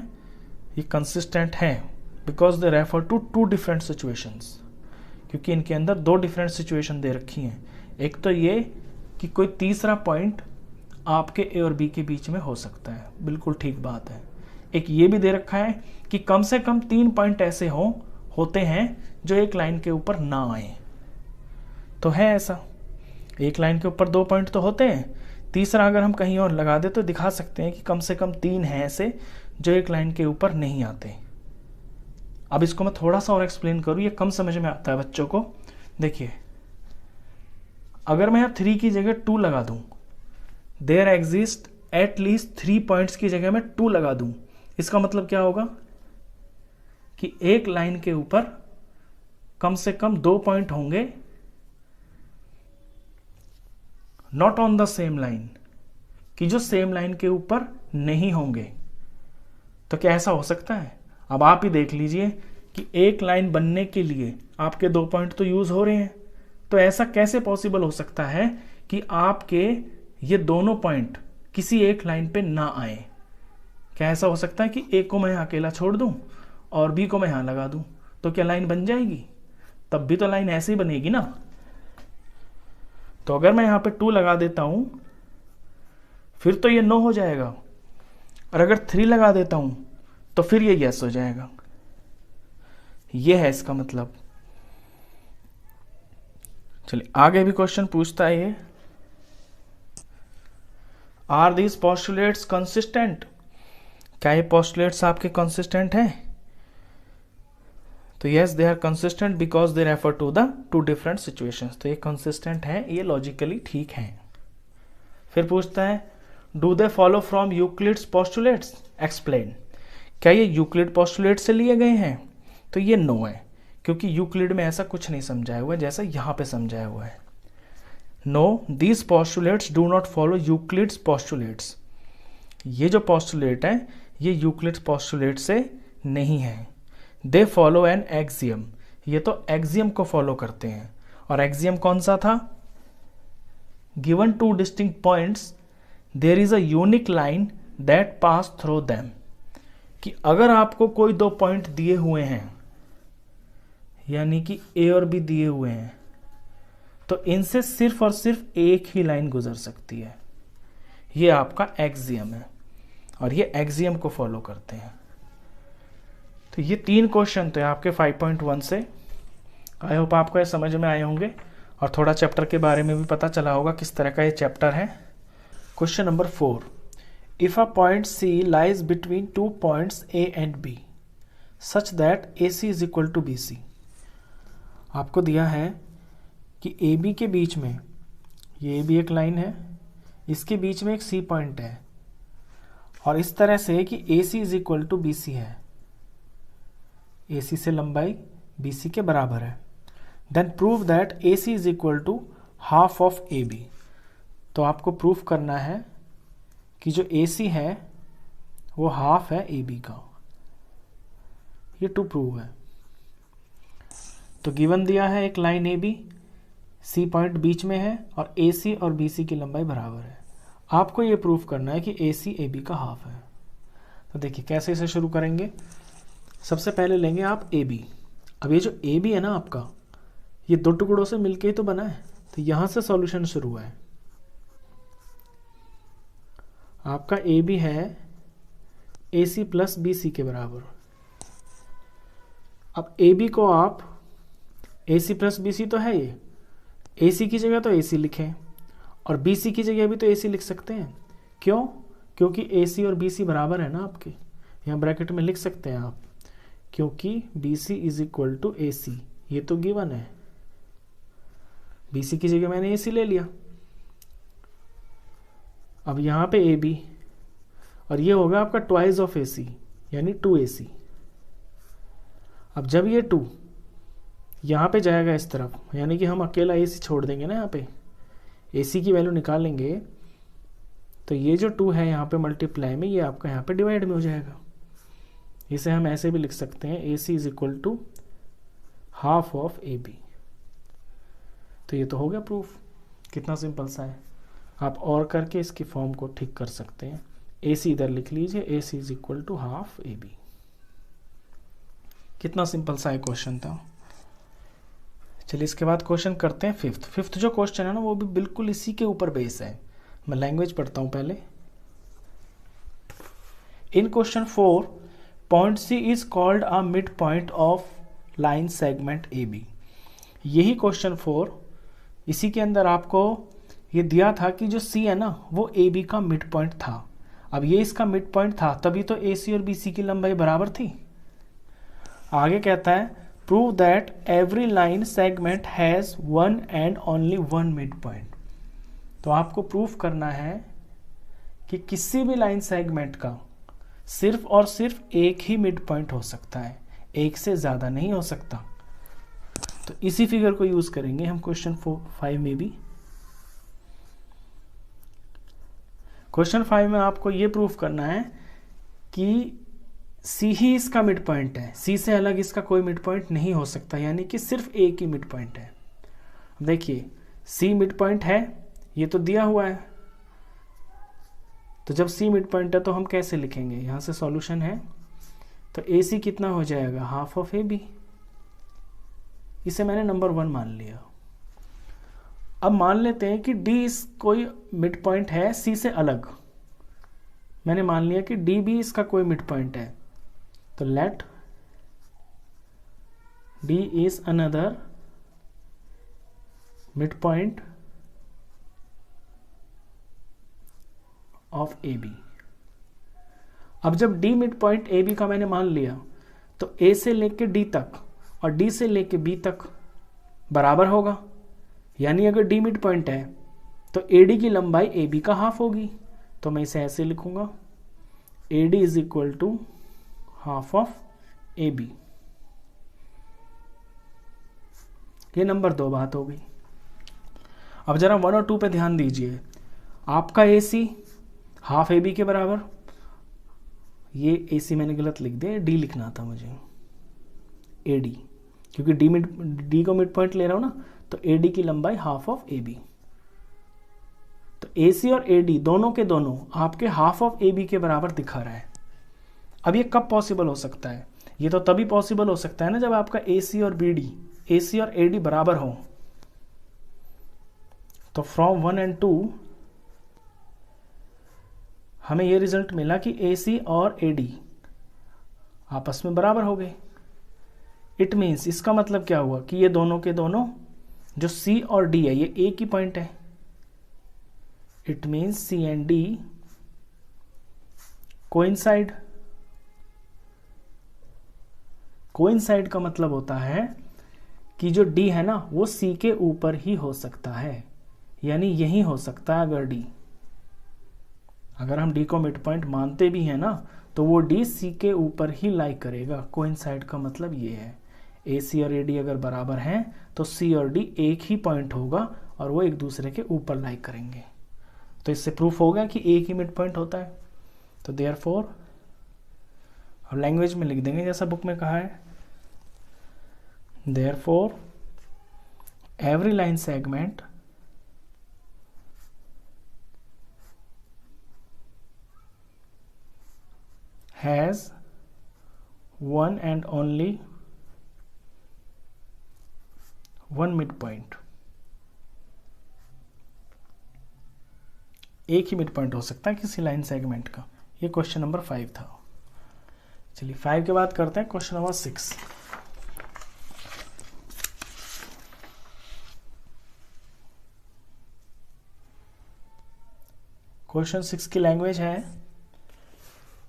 ये कंसिस्टेंट हैं because they refer to two different situations, क्योंकि इनके अंदर दो डिफरेंट सिचुएशन दे रखी हैं। एक तो ये कि कोई तीसरा पॉइंट आपके ए और बी के बीच में हो सकता है, बिल्कुल ठीक बात है। एक ये भी दे रखा है कि कम से कम 3 पॉइंट ऐसे होते हैं जो एक लाइन के ऊपर ना आए, तो है ऐसा, एक लाइन के ऊपर 2 पॉइंट तो होते हैं, तीसरा अगर हम कहीं और लगा दे तो दिखा सकते हैं कि कम से कम 3 हैं ऐसे जो एक लाइन के ऊपर नहीं आते। अब इसको मैं थोड़ा सा और एक्सप्लेन करूँ, ये कम समझ में आता है बच्चों को। देखिए, अगर मैं यहाँ 3 की जगह 2 लगा दूं, there exist at least 3 points की जगह मैं 2 लगा दूं, इसका मतलब क्या होगा कि एक लाइन के ऊपर कम से कम 2 पॉइंट होंगे, not on the same line, कि जो सेम लाइन के ऊपर नहीं होंगे। तो क्या ऐसा हो सकता है? अब आप ही देख लीजिए कि एक लाइन बनने के लिए आपके 2 पॉइंट तो यूज हो रहे हैं, तो ऐसा कैसे पॉसिबल हो सकता है कि आपके ये दोनों पॉइंट किसी एक लाइन पे ना आए? क्या ऐसा हो सकता है कि ए को मैं यहाँ अकेला छोड़ दूं और बी को मैं यहाँ लगा दूं, तो क्या लाइन बन जाएगी? तब भी तो लाइन ऐसे ही बनेगी ना। तो अगर मैं यहाँ पे 2 लगा देता हूं, फिर तो ये नो हो जाएगा, और अगर 3 लगा देता हूं तो फिर ये यस हो जाएगा। ये है इसका मतलब। चलिए आगे भी क्वेश्चन पूछता है ये, आर दीज पोस्टुलेट्स कंसिस्टेंट? क्या ये पोस्टुलेट्स आपके कंसिस्टेंट हैं? तो yes, they are consistent because they refer to the two different situations. तो ये कंसिस्टेंट है, ये लॉजिकली ठीक है। फिर पूछता है, do they follow from Euclid's postulates? Explain. क्या ये यूक्लिड पोस्टुलेट से लिए गए हैं? तो ये नो है, क्योंकि यूक्लिड में ऐसा कुछ नहीं समझाया हुआ है जैसा यहाँ पे समझाया हुआ है। No, these postulates do not follow Euclid's postulates. ये जो पोस्टुलेट है ये यूक्लिड्स पोस्टुलेट से नहीं है। दे फॉलो एन एक्सियम, ये तो एक्सियम को फॉलो करते हैं। और एक्सियम कौन सा था? Given 2 distinct points there is a unique line that pass through them. कि अगर आपको कोई 2 पॉइंट दिए हुए हैं, यानी कि ए और बी दिए हुए हैं, तो इनसे सिर्फ और सिर्फ एक ही लाइन गुजर सकती है। ये आपका एक्सियम है, और ये एक्सियम को फॉलो करते हैं। तो ये 3 क्वेश्चन तो आपके 5.1 से। आई होप आपको ये समझ में आए होंगे, और थोड़ा चैप्टर के बारे में भी पता चला होगा किस तरह का ये चैप्टर है। Question number 4, if a point C lies between 2 points A and B such that AC is equal to BC। आपको दिया है कि AB के बीच में, ये AB एक लाइन है, इसके बीच में एक C पॉइंट है, और इस तरह से कि AC is equal to BC है, AC से लंबाई BC के बराबर है। Then prove that AC is equal to half of AB। तो आपको प्रूफ करना है कि जो AC है वो हाफ है AB का। ये टू प्रूव है। तो गिवन दिया है एक लाइन AB, C पॉइंट बीच में है, और AC और BC की लंबाई बराबर है। आपको ये प्रूफ करना है कि AC AB का हाफ है। तो देखिए कैसे इसे शुरू करेंगे। सबसे पहले लेंगे आप AB। अब ये जो AB है ना आपका, ये 2 टुकड़ों से मिलके ही तो बना है, तो यहां से सॉल्यूशन शुरू है। आपका AB है AC प्लस BC के बराबर। अब AB को आप AC प्लस BC तो है, ये AC की जगह तो AC लिखें, और BC की जगह भी तो AC लिख सकते हैं। क्यों? क्योंकि AC और BC बराबर है ना आपके, यहाँ ब्रैकेट में लिख सकते हैं आप, क्योंकि BC is equal to AC, ये तो गिवन है। BC की जगह मैंने AC ले लिया। अब यहाँ पे AB, और ये होगा आपका ट्वाइस ऑफ AC, यानी 2AC। अब जब ये 2 यहाँ पे जाएगा इस तरफ, यानी कि हम अकेला AC छोड़ देंगे ना, यहाँ पे AC की वैल्यू निकालेंगे, तो ये जो 2 है यहाँ पे मल्टीप्लाई में, ये आपका यहाँ पे डिवाइड में हो जाएगा। इसे हम ऐसे भी लिख सकते हैं, AC is equal to half of A B. तो ये तो हो गया प्रूफ, कितना सिंपल सा है। आप और करके इसकी फॉर्म को ठीक कर सकते हैं। ए सी इधर लिख लीजिए, A C is equal to half A B. कितना सिंपल सा है क्वेश्चन था। चलिए इसके बाद क्वेश्चन करते हैं फिफ्थ जो क्वेश्चन है ना वो भी बिल्कुल इसी के ऊपर बेस है। मैं लैंग्वेज पढ़ता हूं पहले। In question 4 point C is called a mid point of line segment A B. यही क्वेश्चन 4, इसी के अंदर आपको ये दिया था कि जो सी है ना वो ए बी का मिड पॉइंट था। अब ये इसका मिड पॉइंट था, तभी तो ए सी और बी सी की लंबाई बराबर थी। आगे कहता है prove that every line segment has one and only one mid point. तो आपको प्रूफ करना है कि किसी भी लाइन सेगमेंट का सिर्फ और सिर्फ एक ही मिड पॉइंट हो सकता है, एक से ज्यादा नहीं हो सकता। तो इसी फिगर को यूज करेंगे हम क्वेश्चन 5 में भी। क्वेश्चन 5 में आपको ये प्रूफ करना है कि सी ही इसका मिड पॉइंट है, सी से अलग इसका कोई मिड पॉइंट नहीं हो सकता, यानी कि सिर्फ एक ही मिड पॉइंट है। देखिए सी मिड पॉइंट है, ये तो दिया हुआ है। तो जब सी मिड पॉइंट है तो हम कैसे लिखेंगे, यहां से सॉल्यूशन है। तो ए सी कितना हो जाएगा, हाफ ऑफ ए बी। इसे मैंने नंबर 1 मान लिया। अब मान लेते हैं कि डी कोई मिड पॉइंट है सी से अलग। मैंने मान लिया कि डी भी इसका कोई मिड पॉइंट है। तो let D is another mid point of A B. अब जब D mid point A B का मैंने मान लिया तो ए से लेके डी तक और डी से लेके बी तक बराबर होगा, यानी अगर डी मिड पॉइंट है तो ए डी की लंबाई ए बी का हाफ होगी। तो मैं इसे ऐसे लिखूंगा, A D is equal to half of A B. ये नंबर 2 बात हो गई। अब जरा 1 और 2 पे ध्यान दीजिए। आपका ए सी हाफ ए बी के बराबर, ये ए सी मैंने गलत लिख दिया, डी लिखना था मुझे, ए डी, क्योंकि डी को मिड पॉइंट ले रहा हूं ना, तो ए डी की लंबाई हाफ ऑफ ए बी। तो ए सी और ए डी दोनों के दोनों आपके हाफ ऑफ ए बी के बराबर दिखा रहा है। अब ये कब पॉसिबल हो सकता है, ये तो तभी पॉसिबल हो सकता है ना जब आपका ए सी और बी डी, ए सी और ए डी बराबर हो। तो फ्रॉम 1 and 2 हमें ये रिजल्ट मिला कि ए सी और ए डी आपस में बराबर हो गए। इट मीन्स, इसका मतलब क्या हुआ कि ये दोनों के दोनों जो सी और डी है ये एक ही पॉइंट है। It means C and D coincide. Coincide का मतलब होता है कि जो डी है ना वो सी के ऊपर ही हो सकता है, यानी यही हो सकता है। अगर हम डी को मिड पॉइंट मानते भी हैं ना तो वो डी सी के ऊपर ही लाई करेगा। कोइंसाइड का मतलब ये है, ए सी और ए डी अगर बराबर हैं तो सी और डी एक ही पॉइंट होगा और वो एक दूसरे के ऊपर लाई करेंगे। तो इससे प्रूफ हो गया कि एक ही मिड पॉइंट होता है। तो देयरफॉर, और लैंग्वेज में लिख देंगे जैसा बुक में कहा है, therefore every line segment has one and only one midpoint। एक ही मिड पॉइंट हो सकता है किसी लाइन सेगमेंट का। ये क्वेश्चन नंबर 5 था। चलिए 5 के बाद करते हैं क्वेश्चन नंबर 6। क्वेश्चन 6 की लैंग्वेज है,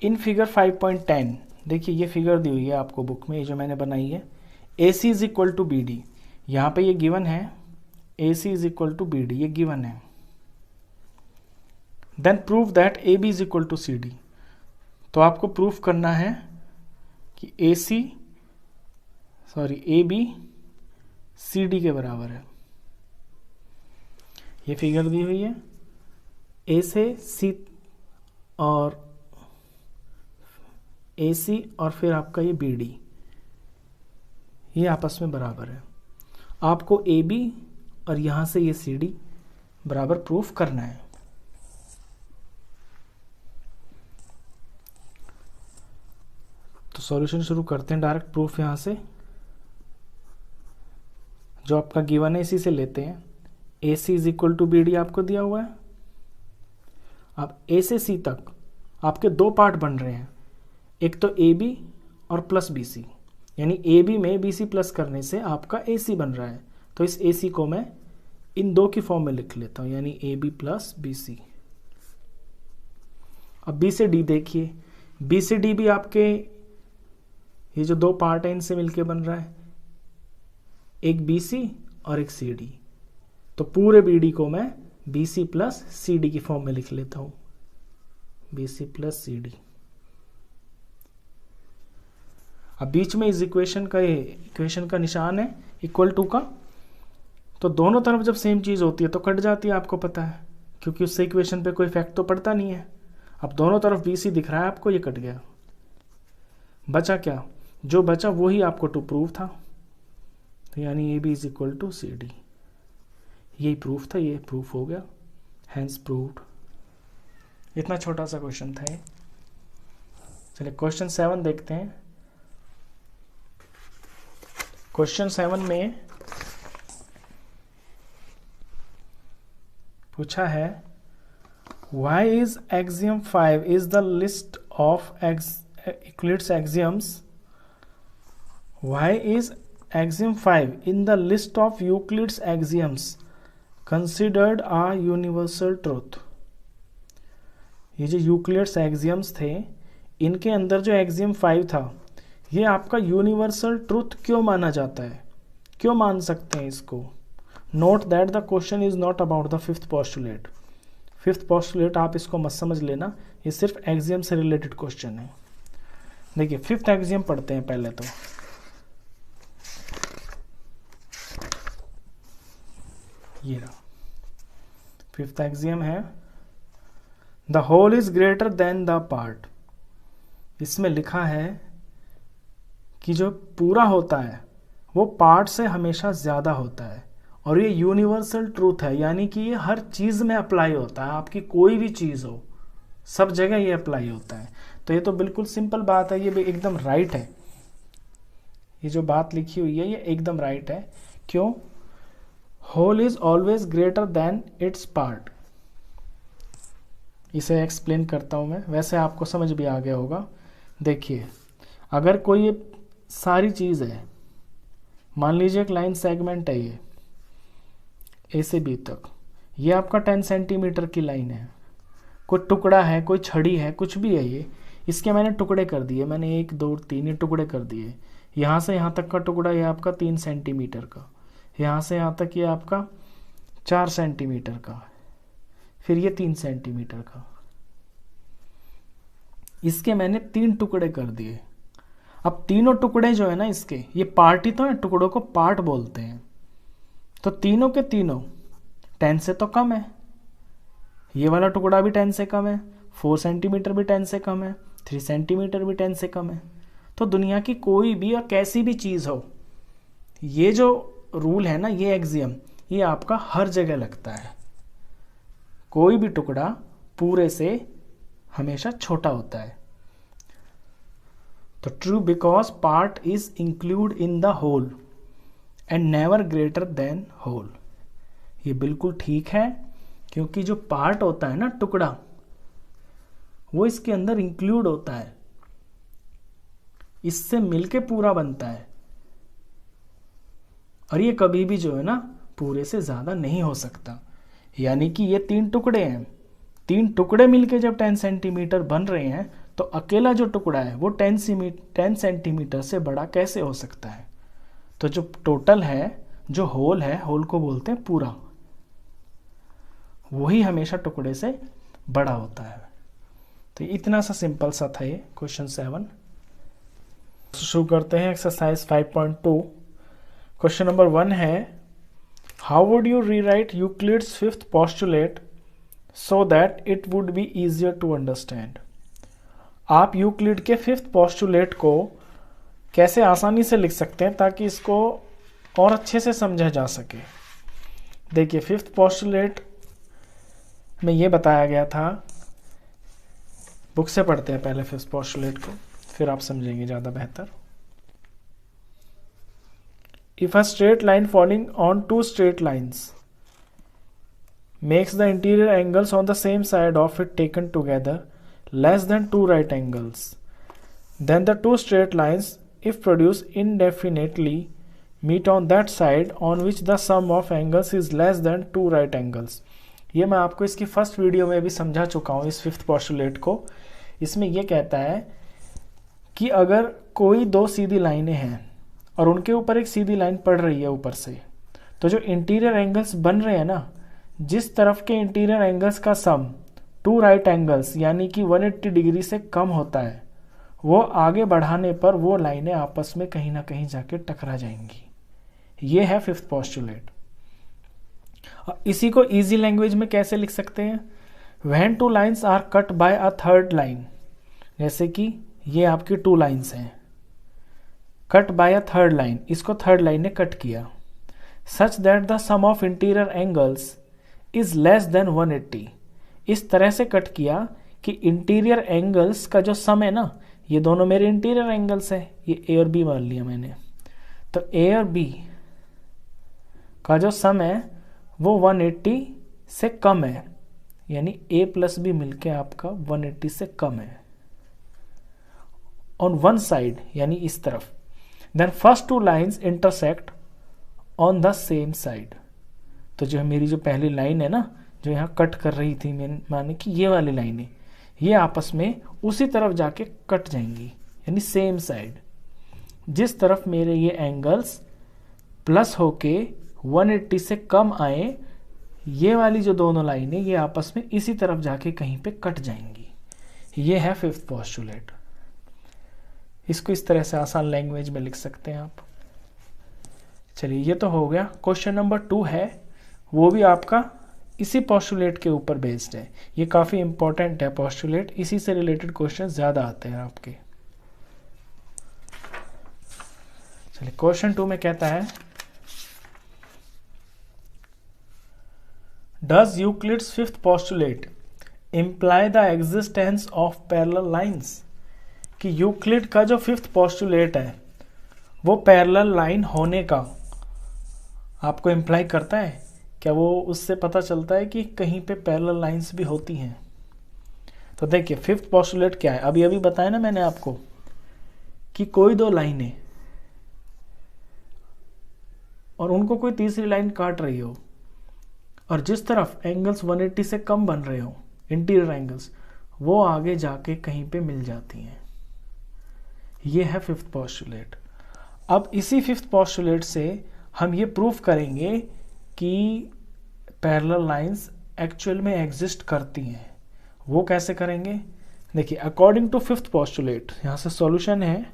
इन फिगर 5.10 देखिए ये फिगर दी हुई है आपको बुक में, ये जो मैंने बनाई है। A C is equal to B D, यहाँ पे ये गिवन है, A C is equal to B D ये गिवन है। Then prove that A B is equal to C D. तो आपको प्रूफ करना है कि ए बी सी डी के बराबर है। ये फिगर दी हुई है, ए से सी और ए सी और फिर आपका ये बी डी, ये आपस में बराबर है। आपको ए बी और यहाँ से ये सी डी बराबर प्रूफ करना है। तो सॉल्यूशन शुरू करते हैं, डायरेक्ट प्रूफ यहाँ से जो आपका गिवन है इसी से लेते हैं। A C is equal to B D आपको दिया हुआ है। अब ए से सी तक आपके दो पार्ट बन रहे हैं, एक तो ए बी और प्लस बी सी, यानी ए बी में बी सी प्लस करने से आपका ए सी बन रहा है। तो इस ए सी को मैं इन दो की फॉर्म में लिख लेता हूं, यानी A B plus B C. अब बी से डी देखिए, बी से डी भी आपके ये जो दो पार्ट है इनसे मिलके बन रहा है, एक बी सी और एक सी डी। तो पूरे बी डी को मैं B C plus C D की फॉर्म में लिख लेता हूं, B C plus C D. अब बीच में इस इक्वेशन का निशान है इक्वल टू का, तो दोनों तरफ जब सेम चीज होती है तो कट जाती है, आपको पता है, क्योंकि उससे इक्वेशन पे कोई इफेक्ट तो पड़ता नहीं है। अब दोनों तरफ बी सी दिख रहा है आपको, ये कट गया। बचा क्या? जो बचा वही आपको टू प्रूव था, तो यानी A B is equal to C D. यही प्रूफ था, ये प्रूफ हो गया, हैंस प्रूव्ड। इतना छोटा सा क्वेश्चन था ये। चलिए क्वेश्चन 7 देखते हैं। क्वेश्चन 7 में पूछा है why is axiom 5 is the list of Euclid's axioms? Why is axiom 5 in the list of Euclid's axioms considered a universal truth? ये जो यूक्लिड्स एक्सियम्स थे, इनके अंदर जो एक्सियम 5 था, ये आपका यूनिवर्सल ट्रूथ क्यों माना जाता है, क्यों मान सकते हैं इसको? Note that the question is not about the fifth postulate. Fifth postulate आप इसको मत समझ लेना, ये सिर्फ एक्सियम से रिलेटेड क्वेश्चन है। देखिए फिफ्थ एक्सियम पढ़ते हैं पहले तो। ये रहा फिफ्थ एक्सियम है, the whole is greater than the part. इसमें लिखा है कि जो पूरा होता है वो पार्ट से हमेशा ज्यादा होता है, और ये यूनिवर्सल ट्रूथ है, यानी कि ये हर चीज में अप्लाई होता है। आपकी कोई भी चीज हो, सब जगह ये अप्लाई होता है। तो ये तो बिल्कुल सिंपल बात है, ये भी एकदम राइट है। ये जो बात लिखी हुई है ये एकदम राइट है। क्यों? Whole is always greater than its part. इसे एक्सप्लेन करता हूं मैं, वैसे आपको समझ भी आ गया होगा। देखिए अगर कोई ये सारी चीज है, मान लीजिए एक लाइन सेगमेंट है, ये ए से बी तक, ये आपका 10 सेंटीमीटर की लाइन है। कोई टुकड़ा है, कोई छड़ी है, कुछ भी है, ये इसके मैंने टुकड़े कर दिए, मैंने 1 2 3 ये टुकड़े कर दिए। यहाँ से यहाँ तक का टुकड़ा ये आपका 3 सेंटीमीटर का, यहाँ से यहाँ तक ये आपका 4 सेंटीमीटर का, फिर ये 3 सेंटीमीटर का। इसके मैंने 3 टुकड़े कर दिए। अब तीनों टुकड़े जो है ना इसके, ये पार्ट ही तो है, टुकड़ों को पार्ट बोलते हैं। तो तीनों के तीनों 10 से तो कम है, ये वाला टुकड़ा भी 10 से कम है, 4 सेंटीमीटर भी 10 से कम है, 3 सेंटीमीटर भी 10 से कम है। तो दुनिया की कोई भी और कैसी भी चीज हो, ये जो रूल है ना, ये एक्सियम, ये आपका हर जगह लगता है। कोई भी टुकड़ा पूरे से हमेशा छोटा होता है। तो true because part is include in the whole and never greater than whole. ये बिल्कुल ठीक है, क्योंकि जो पार्ट होता है ना, टुकड़ा, वो इसके अंदर इंक्लूड होता है, इससे मिलके पूरा बनता है। और ये कभी भी जो है ना पूरे से ज्यादा नहीं हो सकता। यानी कि ये 3 टुकड़े हैं, 3 टुकड़े मिलके जब 10 सेंटीमीटर बन रहे हैं, तो अकेला जो टुकड़ा है वो 10 सेंटीमीटर से बड़ा कैसे हो सकता है? तो जो टोटल है, जो होल है, होल को बोलते हैं पूरा, वही हमेशा टुकड़े से बड़ा होता है। तो इतना सा सिंपल सा था ये क्वेश्चन 7। शुरू करते हैं एक्सरसाइज 5.2। क्वेश्चन नंबर 1 है, how would you rewrite Euclid's fifth postulate so that it would be easier to understand. आप यूक्लिड के फिफ्थ पोस्टुलेट को कैसे आसानी से लिख सकते हैं ताकि इसको और अच्छे से समझा जा सके। देखिए फिफ्थ पोस्टुलेट में ये बताया गया था, बुक से पढ़ते हैं पहले फिफ्थ पोस्टुलेट को, फिर आप समझेंगे ज़्यादा बेहतर। If a straight line following on two straight lines makes the interior angles on the same side of it taken together less than two right angles, then the two straight lines, if produced indefinitely, meet on that side on which the sum of angles is less than two right angles. ये मैं आपको इसकी फर्स्ट वीडियो में भी समझा चुका हूँ इस फिफ्थ पोस्टुलेट को। इसमें यह कहता है कि अगर कोई दो सीधी लाइनें हैं और उनके ऊपर एक सीधी लाइन पड़ रही है ऊपर से, तो जो इंटीरियर एंगल्स बन रहे हैं ना, जिस तरफ के इंटीरियर एंगल्स का सम टू राइट एंगल्स यानी कि 180 डिग्री से कम होता है, वो आगे बढ़ाने पर वो लाइनें आपस में कहीं ना कहीं जाके टकरा जाएंगी। ये है फिफ्थ पोस्टुलेट। इसी को इजी लैंग्वेज में कैसे लिख सकते हैं? When two lines are cut by a third line, जैसे कि ये आपकी टू लाइन्स हैं, cut by a third line, इसको थर्ड लाइन ने कट किया, such that the sum of interior angles is less than 180, इस तरह से कट किया कि इंटीरियर एंगल्स का जो सम है ना, ये दोनों मेरे इंटीरियर एंगल्स है, ये ए और बी मान लिया मैंने, तो ए और बी का जो सम है वो 180 से कम है, यानी ए प्लस बी मिलके आपका 180 से कम है ऑन वन साइड, यानी इस तरफ। Then first two lines intersect on the same side, तो जो मेरी जो पहली लाइन है ना, जो यहाँ कट कर रही थी, मैंने माने कि ये वाली लाइन है, ये आपस में उसी तरफ जाके कट जाएंगी, यानी सेम साइड। जिस तरफ मेरे ये एंगल्स प्लस होके 180 से कम आए, ये वाली जो दोनों लाइनें ये आपस में इसी तरफ जाके कहीं पे कट जाएंगी। ये है फिफ्थ पोस्टुलेट। इसको इस तरह से आसान लैंग्वेज में लिख सकते हैं आप। चलिए ये तो हो गया। क्वेश्चन नंबर 2 है, वो भी आपका इसी पोस्टुलेट के ऊपर बेस्ड है। ये काफ़ी इंपॉर्टेंट है पोस्टुलेट, इसी से रिलेटेड क्वेश्चन ज़्यादा आते हैं आपके। चलिए क्वेश्चन 2 में कहता है, does Euclid's fifth postulate imply the existence of parallel lines, कि यूक्लिड का जो फिफ्थ पोस्टुलेट है वो पैरेलल लाइन होने का आपको इम्प्लाई करता है क्या? वो उससे पता चलता है कि कहीं पे पैरेलल लाइंस भी होती हैं। तो देखिए फिफ्थ पोस्टुलेट क्या है, अभी बताया ना मैंने आपको कि कोई दो लाइनें और उनको कोई तीसरी लाइन काट रही हो, और जिस तरफ एंगल्स 180 से कम बन रहे हो इंटीरियर एंगल्स, वो आगे जाके कहीं पे मिल जाती हैं। ये है फिफ्थ पोस्टुलेट। अब इसी फिफ्थ पोस्टुलेट से हम ये प्रूफ करेंगे कि पैरेलल लाइंस एक्चुअल में एग्जिस्ट करती हैं। वो कैसे करेंगे? देखिए अकॉर्डिंग टू फिफ्थ पोस्टुलेट, यहां से सॉल्यूशन है।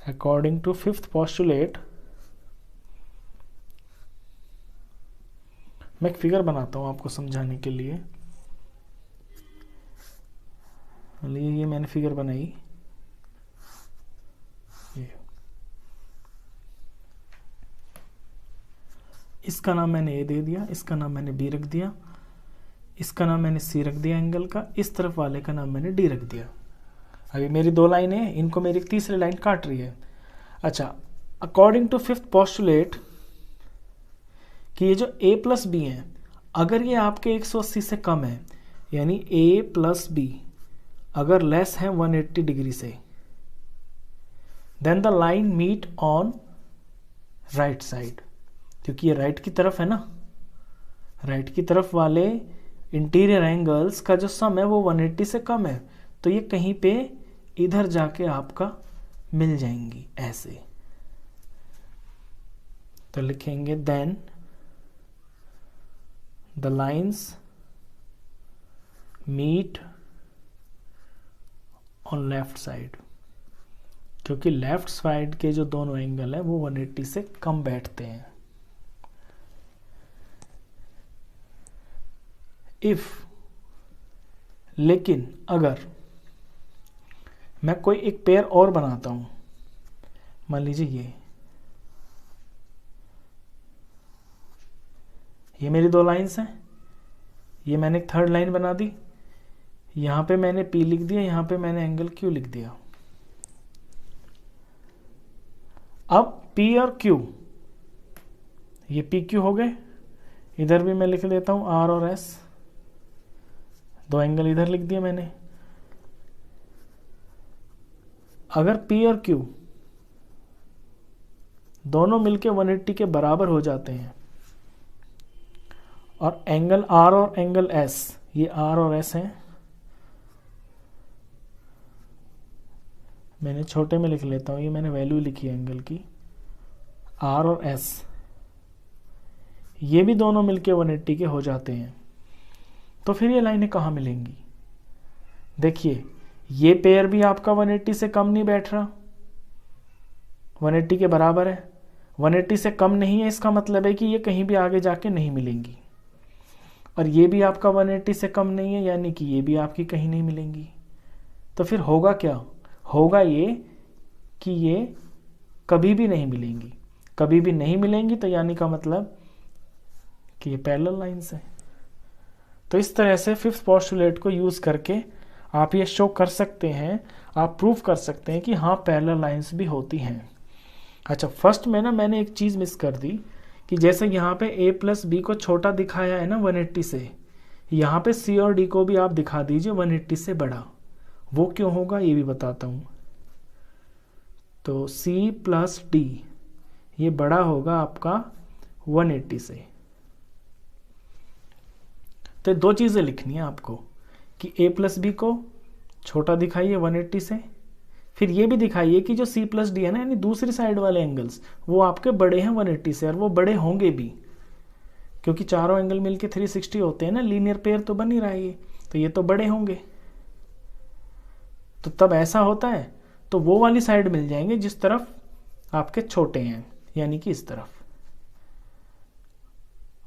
अकॉर्डिंग टू फिफ्थ पोस्टुलेट, मैं एक फिगर बनाता हूं आपको समझाने के लिए। ये मैंने फिगर बनाई, इसका नाम मैंने ए दे दिया, इसका नाम मैंने बी रख दिया, इसका नाम मैंने सी रख दिया एंगल का, इस तरफ वाले का नाम मैंने डी रख दिया। अभी मेरी दो लाइनें हैं, इनको मेरी तीसरी लाइन काट रही है। अच्छा, अकॉर्डिंग टू फिफ्थ पोस्टुलेट कि ये जो ए प्लस बी है, अगर ये आपके 180 से कम है, यानी ए प्लस बी अगर लेस है 180 डिग्री से, then the line meet on right side, क्योंकि ये राइट की तरफ है ना, राइट की तरफ वाले इंटीरियर एंगल्स का जो सम है वो 180 से कम है, तो ये कहीं पे इधर जाके आपका मिल जाएंगी ऐसे। तो लिखेंगे then the lines meet on left side, क्योंकि लेफ्ट साइड के जो दोनों एंगल है वो 180 से कम बैठते हैं। इफ, लेकिन अगर मैं कोई एक पेयर और बनाता हूं, मान लीजिए ये मेरी दो लाइंस हैं, ये मैंने एक थर्ड लाइन बना दी, यहां पे मैंने P लिख दिया, यहां पे मैंने एंगल Q लिख दिया। अब P और Q, ये PQ हो गए, इधर भी मैं लिख देता हूं R और S, दो एंगल इधर लिख दिए मैंने। अगर P और Q दोनों मिलके 180 के बराबर हो जाते हैं और एंगल R और एंगल S, ये R और S हैं, मैंने छोटे में लिख लेता हूं, ये मैंने वैल्यू लिखी है एंगल की, R और S, ये भी दोनों मिलके 180 के हो जाते हैं, तो फिर ये लाइनें कहाँ मिलेंगी? देखिए ये पेयर भी आपका 180 से कम नहीं बैठ रहा, 180 के बराबर है, 180 से कम नहीं है, इसका मतलब है कि ये कहीं भी आगे जाके नहीं मिलेंगी। और ये भी आपका 180 से कम नहीं है, यानी कि ये भी आपकी कहीं नहीं मिलेंगी। तो फिर होगा क्या? होगा ये कि ये कभी भी नहीं मिलेंगी, कभी भी नहीं मिलेंगी, तो यानी का मतलब कि ये पैरेलल लाइंस है। तो इस तरह से फिफ्थ पोस्टुलेट को यूज करके आप ये शो कर सकते हैं, आप प्रूव कर सकते हैं कि हाँ पैरेलल लाइंस भी होती हैं। अच्छा, फर्स्ट में ना मैंने एक चीज मिस कर दी कि जैसे यहाँ पे A प्लस बी को छोटा दिखाया है ना 180 से, यहाँ पे C और D को भी आप दिखा दीजिए 180 से बड़ा। वो क्यों होगा ये भी बताता हूँ। तो C प्लस D ये बड़ा होगा आपका 180 से। तो दो चीज़ें लिखनी है आपको कि A प्लस बी को छोटा दिखाइए 180 से, फिर ये भी दिखाइए कि जो C प्लस डी है ना, यानी दूसरी साइड वाले एंगल्स, वो आपके बड़े हैं 180 से, और वो बड़े होंगे भी, क्योंकि चारों एंगल मिलके 360 होते हैं ना, लीनियर पेयर तो बन ही रहा है ये, तो ये तो बड़े होंगे। तो तब ऐसा होता है तो वो वाली साइड मिल जाएंगे जिस तरफ आपके छोटे हैं, यानी कि इस तरफ।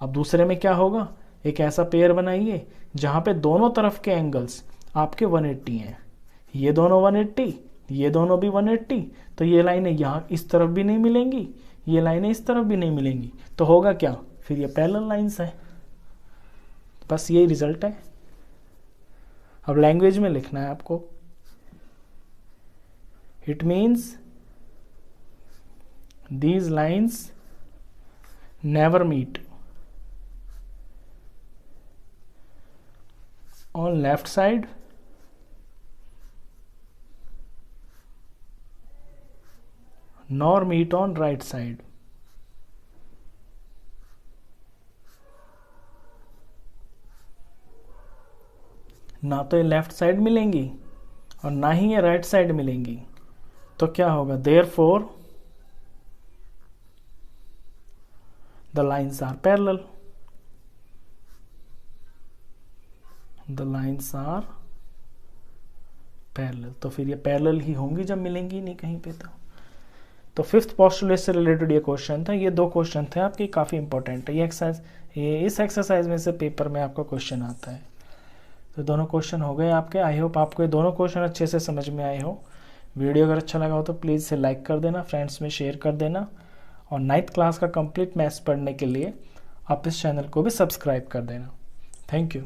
अब दूसरे में क्या होगा, एक ऐसा पेयर बनाइए जहां पे दोनों तरफ के एंगल्स आपके 180 हैं, ये दोनों 180, ये दोनों भी 180, तो ये लाइनें यहाँ इस तरफ भी नहीं मिलेंगी, ये लाइनें इस तरफ भी नहीं मिलेंगी, तो होगा क्या, फिर ये पैरेलल लाइंस है। बस यही रिजल्ट है। अब लैंग्वेज में लिखना है आपको। It means these lines never meet on left side nor meet on right side. ना तो ये लेफ्ट साइड मिलेंगी और ना ही ये राइट साइड मिलेंगी, तो क्या होगा, therefore the lines are parallel. The lines are parallel. तो फिर ये पैरेलल ही होंगी जब मिलेंगी नहीं कहीं पे। तो फिफ्थ पोस्टुलेट से रिलेटेड ये क्वेश्चन था। ये दो क्वेश्चन थे आपके, काफ़ी इंपॉर्टेंट है। इस एक्सरसाइज में से पेपर में आपका क्वेश्चन आता है। तो दोनों क्वेश्चन हो गए आपके। आई होप आपको ये दोनों क्वेश्चन अच्छे से समझ में आए हो। वीडियो अगर अच्छा लगा हो तो प्लीज़ इसे लाइक कर देना, फ्रेंड्स में शेयर कर देना, और 9th क्लास का कंप्लीट मैथ्स पढ़ने के लिए आप इस चैनल को भी सब्सक्राइब कर देना। Thank you.